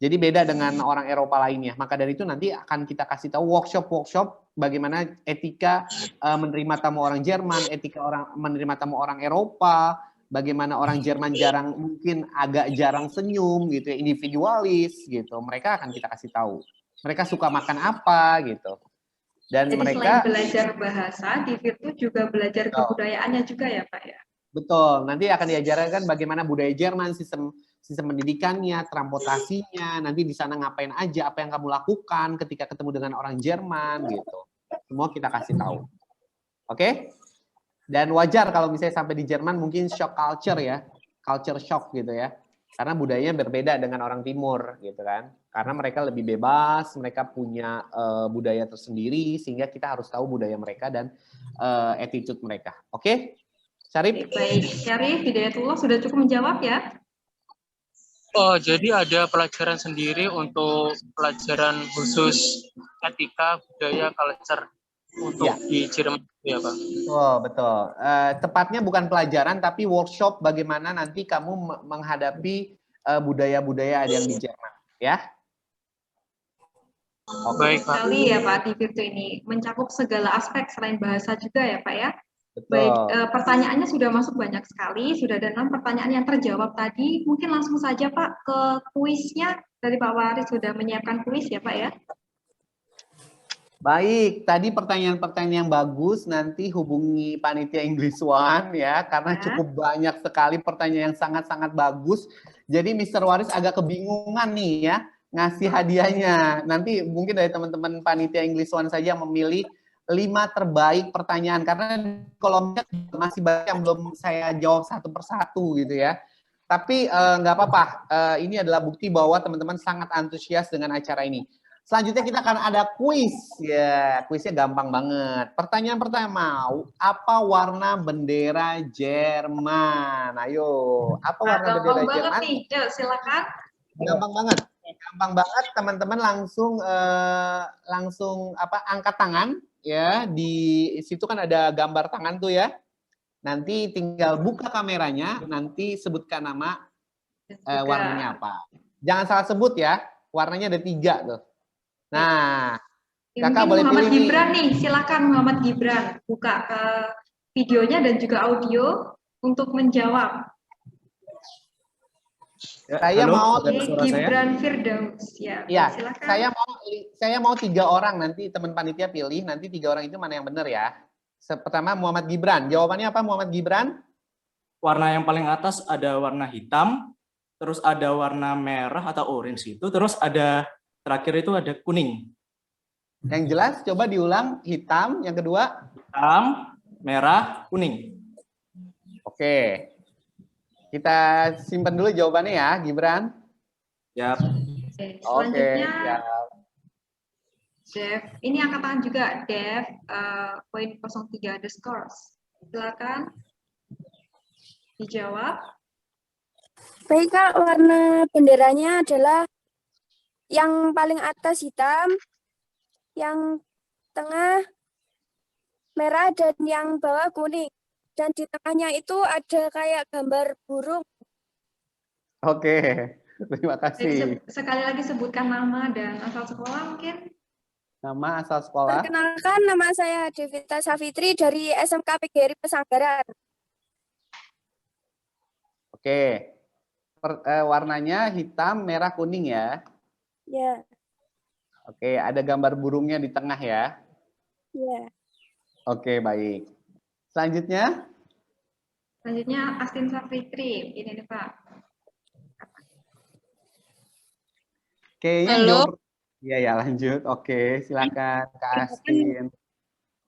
Jadi beda dengan orang Eropa lainnya. Maka dari itu nanti akan kita kasih tahu workshop bagaimana etika menerima tamu orang Jerman, etika menerima tamu orang Eropa, bagaimana orang Jerman mungkin agak jarang senyum gitu ya, individualis gitu. Mereka akan kita kasih tahu. Mereka suka makan apa gitu. Dan jadi mereka selain belajar bahasa, di Virtu juga belajar kebudayaannya juga ya, Pak ya? Betul, nanti akan diajarkan bagaimana budaya Jerman, sistem pendidikannya, transportasinya, nanti di sana ngapain aja, apa yang kamu lakukan ketika ketemu dengan orang Jerman gitu. Semua kita kasih tahu. Oke? Dan wajar kalau misalnya sampai di Jerman mungkin shock culture ya, culture shock gitu ya. Karena budayanya berbeda dengan orang timur gitu kan. Karena mereka lebih bebas, mereka punya budaya tersendiri sehingga kita harus tahu budaya mereka dan attitude mereka. Oke? Syarif? Baik, Syarif, Hidayatullah sudah cukup menjawab ya? Oh, jadi ada pelajaran sendiri untuk pelajaran khusus etika, budaya, culture untuk di Jerman ya, Pak? Betul. Tepatnya bukan pelajaran, tapi workshop bagaimana nanti kamu menghadapi budaya-budaya yang di Jerman, ya? Baik, Pak. Sekali ya, Pak, di Virtu ini mencakup segala aspek selain bahasa juga ya, Pak ya? Betul. Baik, pertanyaannya sudah masuk banyak sekali, sudah ada 6 pertanyaan yang terjawab tadi. Mungkin langsung saja Pak ke kuisnya, dari Pak Waris sudah menyiapkan kuis ya Pak ya? Baik, tadi pertanyaan-pertanyaan yang bagus, nanti hubungi Panitia English One ya, karena cukup banyak sekali pertanyaan yang sangat-sangat bagus. Jadi Mr. Waris agak kebingungan nih ya, ngasih hadiahnya. Nanti mungkin dari teman-teman Panitia English One saja yang memilih 5 terbaik pertanyaan, karena kolomnya masih banyak yang belum saya jawab satu persatu gitu ya. Tapi nggak apa-apa. Ini adalah bukti bahwa teman-teman sangat antusias dengan acara ini. Selanjutnya kita akan ada kuis. Ya, kuisnya gampang banget. Pertanyaan pertama, apa warna bendera Jerman? Ayo, apa warna bendera Gampang banget Jerman? nih, yuk silakan. Gampang banget. Gampang banget, teman-teman langsung angkat tangan ya. Di situ kan ada gambar tangan tuh ya. Nanti tinggal buka kameranya, nanti sebutkan nama warnanya apa. Jangan salah sebut ya, warnanya ada 3 tuh. Nah, kakak boleh Muhammad pilih Gibran nih, silakan Muhammad Gibran. Buka videonya dan juga audio untuk menjawab. Saya mau Gibran Firdaus ya. Ya, silakan. saya mau 3 orang, nanti teman panitia pilih, nanti 3 orang itu mana yang benar ya. Pertama Muhammad Gibran. Jawabannya apa Muhammad Gibran? Warna yang paling atas ada warna hitam, terus ada warna merah atau orange itu, terus ada terakhir itu ada kuning. Yang jelas coba diulang, hitam, yang kedua hitam, merah, kuning. Oke. Kita simpan dulu jawabannya ya, Gibran. Ya. Selanjutnya ya. Dev, ini angkatan juga Dev, poin 03 the scores. Silakan dijawab. Baik Kak, warna benderanya adalah yang paling atas hitam, yang tengah merah, dan yang bawah kuning. Dan di tengahnya itu ada kayak gambar burung. Oke, terima kasih. Sekali lagi sebutkan nama dan asal sekolah mungkin. Nama asal sekolah. Perkenalkan, nama saya Devita Safitri dari SMK PGRI Pesanggaran. Oke. Warnanya hitam, merah, kuning ya. Ya. Oke, ada gambar burungnya di tengah ya. Ya. Oke, baik. Selanjutnya? Selanjutnya Astin Safitri. Ini nih Pak. Kayaknya Halo. Iya ya, lanjut. Oke, silakan Kak Astin.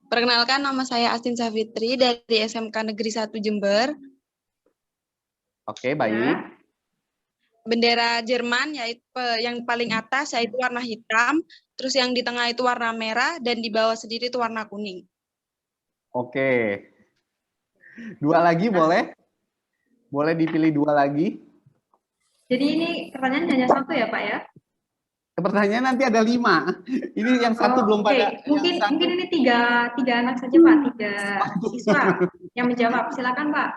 Perkenalkan, nama saya Astin Safitri dari SMK Negeri 1 Jember. Oke, baik. Bendera Jerman yaitu yang paling atas yaitu warna hitam, terus yang di tengah itu warna merah, dan di bawah sendiri itu warna kuning. Oke. 2 lagi boleh? Boleh dipilih 2 lagi? Jadi ini pertanyaan hanya 1 ya Pak ya? Pertanyaannya nanti ada 5. Ini yang 1 belum pada. Mungkin ini tiga anak saja Pak, 3 siswa yang menjawab. Silakan Pak.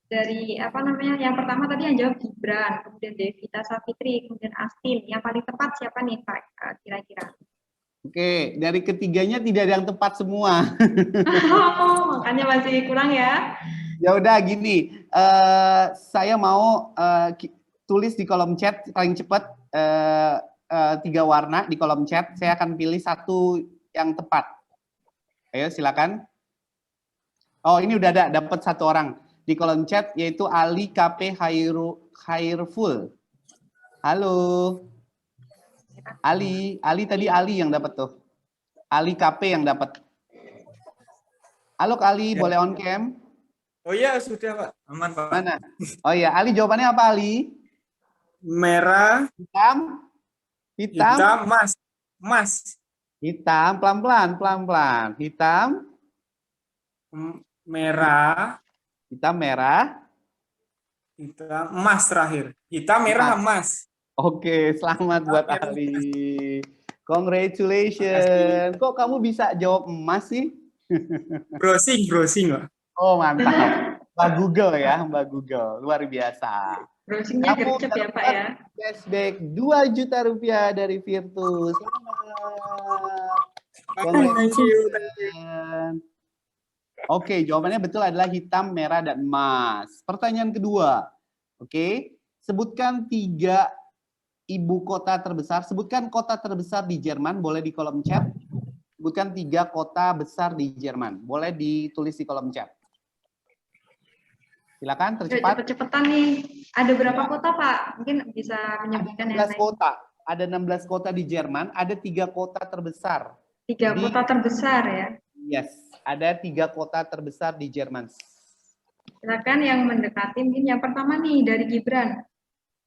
Dari apa namanya? Yang pertama tadi yang jawab Gibran, kemudian Devita Safitri, kemudian Astin. Yang paling tepat siapa nih Pak kira-kira? Oke, dari ketiganya tidak ada yang tepat semua. Makanya masih kurang ya. Ya udah gini, saya mau tulis di kolom chat paling cepat 3 warna di kolom chat. Saya akan pilih 1 yang tepat. Ayo silakan. Oh ini udah ada, dapat 1 orang di kolom chat yaitu Ali KP Khairful. Halo. Ali tadi Ali yang dapat tuh. Ali KP yang dapat. Halo Kak Ali, boleh on cam? Oh iya, sudah Pak. Aman Pak. Mana? Oh iya, Ali jawabannya apa Ali? Merah. Hitam. Hitam, mas. Hitam, pelan-pelan. Hitam. Merah. Hitam, merah. Hitam, emas terakhir. Hitam, merah, emas. Oke, selamat buat Ali. Congratulations. Kok kamu bisa jawab emas sih? Browsing Pak. Oh, mantap. Mbak Google ya, Mbak Google. Luar biasa. Browsingnya gercep ya Pak ya. Cashback 2 juta rupiah dari Virtus. Selamat. Oke, jawabannya betul adalah hitam, merah, dan emas. Pertanyaan kedua. Oke, sebutkan 3 ibu kota terbesar. Sebutkan kota terbesar di Jerman, boleh di kolom chat. Sebutkan 3 kota besar di Jerman. Boleh ditulis di kolom chat. Silakan tercepat. Cepet-cepetan nih. Ada berapa kota Pak? Mungkin bisa menyebutkan yang 16 kota. Ada 16 kota di Jerman, ada 3 kota terbesar. 3 kota terbesar ya? Yes, ada 3 kota terbesar di Jerman. Silakan yang mendekati, mungkin yang pertama nih dari Gibran.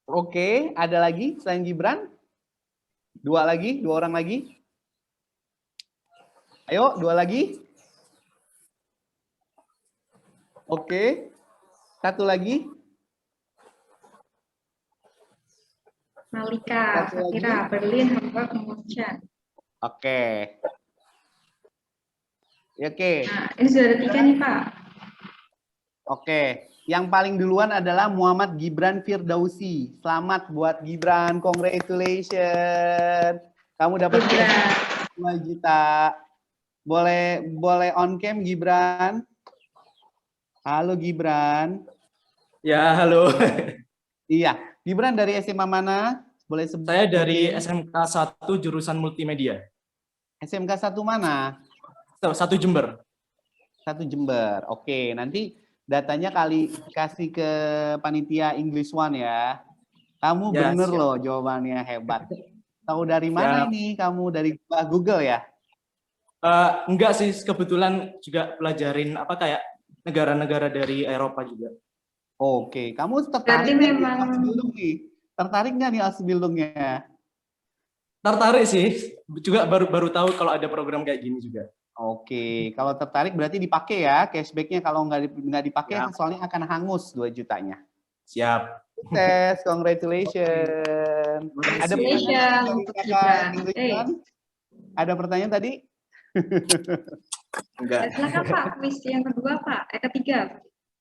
Oke, ada lagi selain Gibran? Dua lagi, dua orang lagi. Ayo, dua lagi. Oke, satu lagi. Malika, Satu lagi. Sakira, Berlin, Hamburg, Munchen. Oke. Oke. Nah, ini sudah ada 3 nih, Pak. Oke. Yang paling duluan adalah Muhammad Gibran Firdausi. Selamat buat Gibran, congratulations. Kamu dapat 2 juta. Boleh on cam Gibran? Halo Gibran. Ya, halo. Iya, Gibran dari SMA mana? Boleh sebut? Saya dari SMK 1 jurusan multimedia. SMK 1 mana? 1 Jember. 1 Jember. Oke, nanti datanya kasih ke panitia English One ya. Kamu Ya, bener siap. loh jawabannya, hebat. Tahu dari mana Siap. ini? Kamu dari Google ya? Enggak sih, kebetulan juga pelajarin apa kayak negara-negara dari Eropa juga. Oke, kamu tertarik Berarti nggak nih memang Ausbildung nih? Tertarik nggak nih Ausbildungnya? Tertarik sih, juga baru tahu kalau ada program kayak gini juga. Oke, kalau tertarik berarti dipakai ya cashback-nya. Kalau nggak dipakai, Siap. soalnya akan hangus 2 jutanya. Siap. Sukses, congratulations. Ada pertanyaan Congratulations dari untuk kakak Gibran. English One? Ada pertanyaan tadi? Enggak. Silakan Pak, kuis yang kedua Pak, ketiga.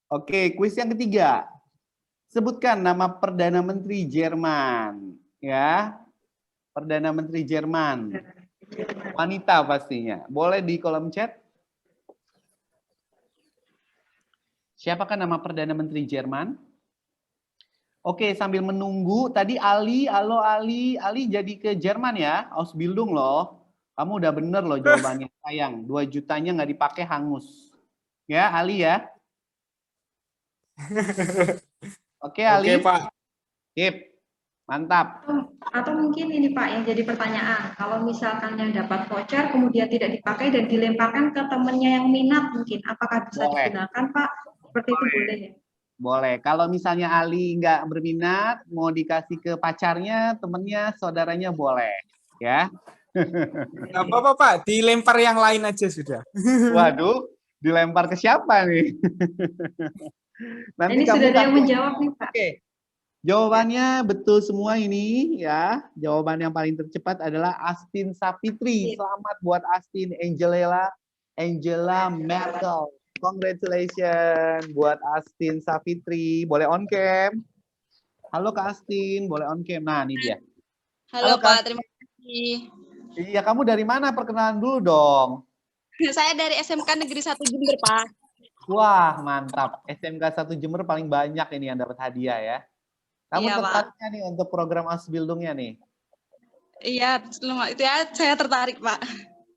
Oke, kuis yang ketiga. Sebutkan nama Perdana Menteri Jerman. Ya, Perdana Menteri Jerman. Wanita pastinya. Boleh di kolom chat. Siapakah nama Perdana Menteri Jerman? Oke, sambil menunggu, tadi Ali, halo Ali. Ali jadi ke Jerman ya, Ausbildung loh. Kamu udah bener loh jawabannya, sayang. 2 jutanya nggak dipakai hangus. Ya, Ali ya. Oke, Ali. Oke, Pak. Sip. Mantap. Atau mungkin ini Pak yang jadi pertanyaan, kalau misalkan yang dapat voucher kemudian tidak dipakai dan dilemparkan ke temennya yang minat mungkin, apakah bisa Boleh. digunakan Pak? Seperti itu boleh ya? Boleh. Kalau misalnya Ali nggak berminat, mau dikasih ke pacarnya, temennya, saudaranya boleh. Ya. Nggak apa-apa, Pak. Dilempar yang lain aja sudah. Waduh, dilempar ke siapa nih? Ini sudah ada yang menjawab nih Pak. Oke. Jawabannya betul semua ini ya. Jawaban yang paling tercepat adalah Astin Savitri. Selamat buat Astin Angela Merkel. Congratulations buat Astin Savitri. Boleh on cam. Halo Kak Astin, boleh on cam. Nah, ini dia. Halo, Kak. Pak, terima kasih. Iya, kamu dari mana? Perkenalan dulu dong. Saya dari SMK Negeri 1 Jember, Pak. Wah, mantap. SMK 1 Jember paling banyak ini yang dapat hadiah ya. Kamu Iya, Pak. tertariknya nih untuk program Ausbildungnya nih? Iya, itu ya saya tertarik, Pak.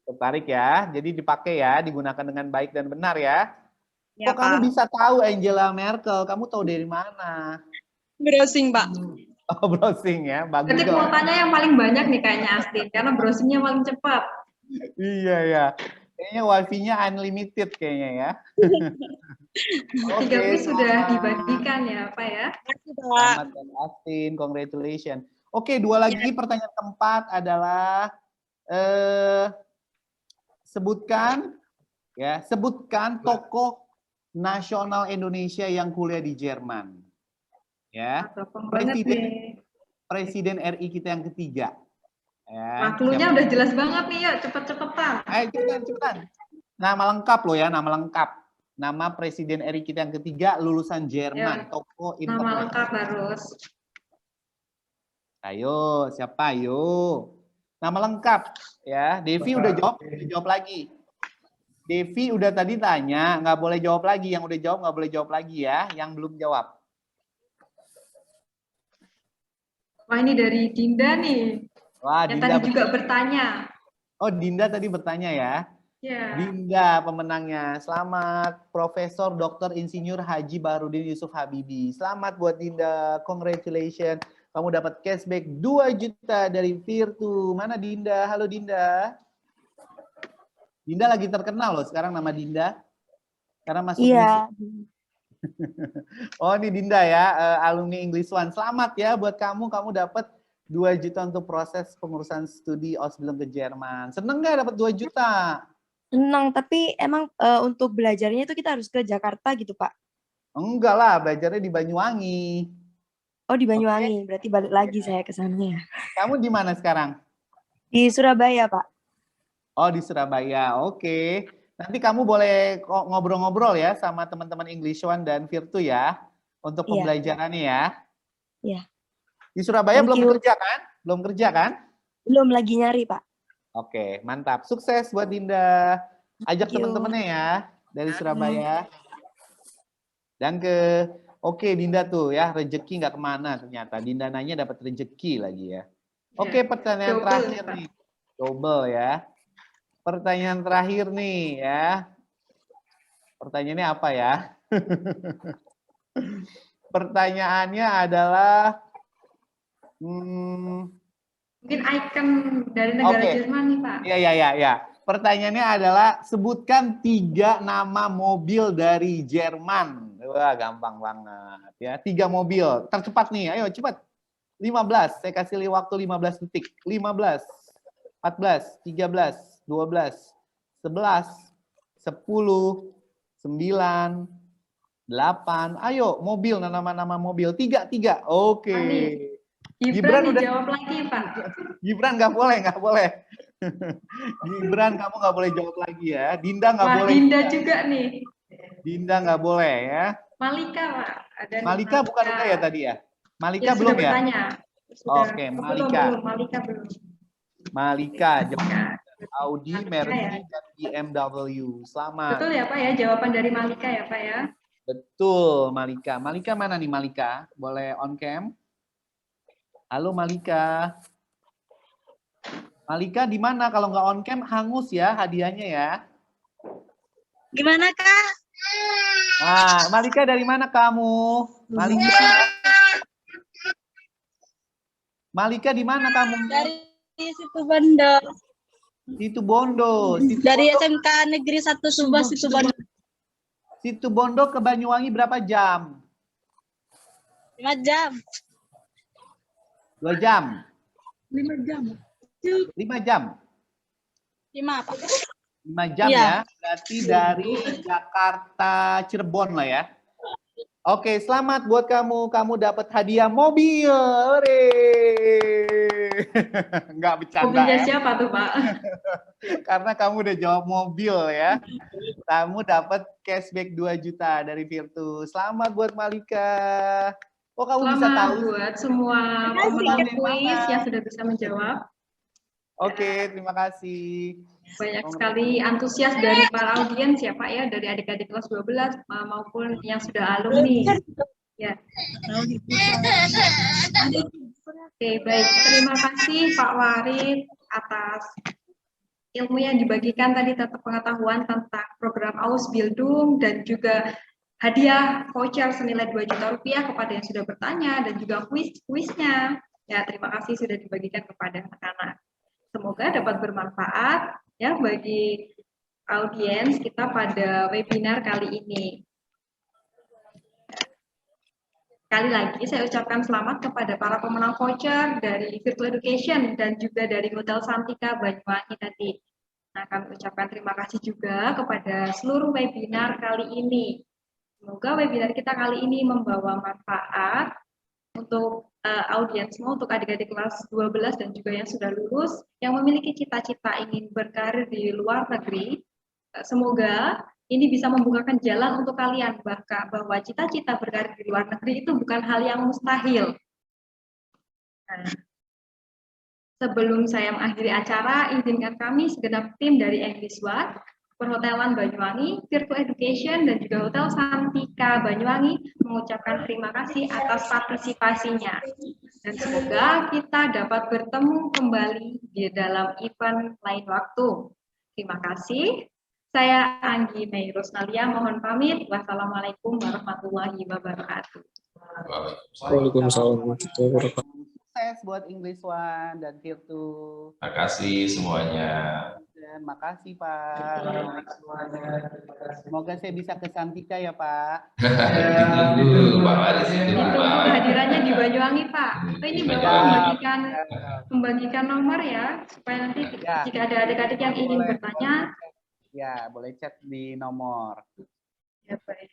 Tertarik ya, jadi dipakai ya, digunakan dengan baik dan benar ya. Ya, Kok kamu Pak. bisa tahu Angela Merkel? Kamu tahu dari mana? Browsing, Pak. Oh, browsing ya, bagus Berarti dong. kuotanya yang paling banyak nih kayaknya Astin, karena browsingnya paling cepat. Iya ya, kayaknya wifi-nya unlimited kayaknya ya. 3 kuis sudah dibagikan ya Pak ya. Selamat dan Astin, congratulations. Oke, 2 lagi. Pertanyaan keempat adalah sebutkan tokoh nasional Indonesia yang kuliah di Jerman. Ya. Presiden RI kita yang ketiga. Ya. Wah, cluenya udah jelas banget nih ya, cepet-cepetan. Ayo cepetan. Nama lengkap loh ya, nama lengkap. Nama Presiden RI kita yang ketiga lulusan Jerman, Ya, tokoh nama internasional. lengkap harus. Ayo, siapa? Ayo. Nama lengkap ya. Devi udah jawab lagi. Devi udah tadi tanya, nggak boleh jawab lagi. Yang udah jawab nggak boleh jawab lagi ya. Yang belum jawab. Wah, ini dari Dinda nih. Wah, Yang Dinda tadi juga bertanya. Oh, Dinda tadi bertanya ya. Ya. Dinda pemenangnya. Selamat Profesor Dr. Insinyur Haji Baharudin Yusuf Habibie. Selamat buat Dinda. Congratulations. Kamu dapat cashback 2 juta dari Virtu. Mana Dinda? Halo Dinda. Dinda lagi terkenal loh sekarang nama Dinda. Karena masuk Iya. Oh, ini Dinda ya, alumni English One. Selamat ya buat kamu. Kamu dapat 2 juta untuk proses pengurusan studi Ausbildung ke Jerman. Seneng nggak dapat 2 juta? Senang, tapi emang untuk belajarnya itu kita harus ke Jakarta gitu, Pak? Enggak lah, belajarnya di Banyuwangi. Oh, di Banyuwangi. Berarti balik lagi saya ke sana ya. Kamu di mana sekarang? Di Surabaya, Pak. Oh, di Surabaya. Oke. Nanti kamu boleh ngobrol-ngobrol ya sama teman-teman English One dan Virtu ya untuk pembelajarannya ya. Iya. Di Surabaya Thank belum you. kerja kan? Belum kerja kan? Belum, lagi nyari, Pak. Oke, mantap. Sukses buat Dinda. Ajak Thank you. teman-temannya ya dari Surabaya. Dan oke Dinda tuh ya, rezeki nggak kemana ternyata. Dinda nanya dapat rezeki lagi ya. Oke, pertanyaan Double, terakhir Pak. nih. Double ya. Pertanyaan terakhir nih ya. Pertanyaannya apa ya? Pertanyaannya adalah Mungkin icon dari negara Oke. Jerman nih, Pak. Ya. Pertanyaannya adalah sebutkan 3 nama mobil dari Jerman. Wah, gampang banget ya. 3 mobil. Tercepat nih. Ayo cepat. 15. Saya kasih waktu 15 detik. 15, 14, 13, 12, 11, 10, 9, 8. Ayo, mobil, nama-nama mobil. 3. Oke. Gibran udah dijawab lagi, Pak. Gibran nggak boleh. Gibran kamu nggak boleh jawab lagi ya. Dinda nggak boleh. Dinda juga nih. Dinda nggak boleh ya. Malika, Pak. Ada nih, Malika bukan udah ya tadi ya? Malika Ya, belum sudah ya? bertanya. Sudah. Oke, Belum, Malika. Malika belum. Malika, Audi, Mercy, dan BMW. Selamat. Betul ya, Pak ya? Jawaban dari Malika ya, Pak ya? Betul, Malika. Malika mana nih Malika? Boleh on cam? Halo Malika. Malika di mana? Kalau nggak on cam hangus ya hadiahnya ya. Gimana, Kak? Nah, Malika dari mana kamu? Malika. Malika di mana kamu? Dari Situbondo. Situbondo. Dari SMK Negeri 1 Subah Situbondo. Situbondo ke Banyuwangi berapa jam? 5 jam. 2 jam. 5 jam. 5 jam. 5 apa? 5 jam Iya. ya. Berarti dari Jakarta Cirebon lah ya. Oke, selamat buat kamu. Kamu dapat hadiah mobil. Hore. Enggak bercanda Mobilnya ya. siapa tuh, Pak? Karena kamu udah jawab mobil ya. Kamu dapat cashback 2 juta dari Virtu. Selamat buat Malika. Oh, kamu bisa tahu. Selamat buat semua pemenang kuis yang sudah bisa menjawab. Oke, terima kasih. Banyak sekali antusias dari para audiens ya, Pak ya, dari adik-adik kelas 12 maupun yang sudah alumni. Ya. Oke, baik. Terima kasih Pak Warid atas ilmu yang dibagikan tadi, tentang pengetahuan tentang program Ausbildung dan juga hadiah voucher senilai 2 juta rupiah kepada yang sudah bertanya dan juga kuisnya. Ya, terima kasih sudah dibagikan kepada anak-anak. Semoga dapat bermanfaat ya bagi audiens kita pada webinar kali ini. Sekali lagi saya ucapkan selamat kepada para pemenang voucher dari Virtual Education dan juga dari Hotel Santika Banyuwangi tadi. Nah, kami ucapkan terima kasih juga kepada seluruh webinar kali ini. Semoga webinar kita kali ini membawa manfaat untuk audiens semua, untuk adik-adik kelas 12 dan juga yang sudah lulus, yang memiliki cita-cita ingin berkarir di luar negeri. Semoga ini bisa membukakan jalan untuk kalian, bahwa cita-cita berkarir di luar negeri itu bukan hal yang mustahil. Nah, sebelum saya mengakhiri acara, izinkan kami segenap tim dari English One, Perhotelan Banyuwangi, Virtual Education, dan juga Hotel Santika Banyuwangi mengucapkan terima kasih atas partisipasinya. Dan semoga kita dapat bertemu kembali di dalam event lain waktu. Terima kasih. Saya Anggi Mei Rosnalia, mohon pamit. Wassalamualaikum warahmatullahi wabarakatuh. Waalaikumsalam warahmatullahi wabarakatuh. sukses buat English One dan Virtu. Makasih semuanya. Dan makasih Pak. Semoga saya bisa ke Santika ya Pak. Ditunggu Pak Waris itu Ditunggu Pak. kehadirannya di Banyuwangi Pak. Ini Bapak membagikan nomor ya, supaya nanti jika ada adik-adik yang ingin bertanya. Ya, boleh chat di nomor. Ya, baik.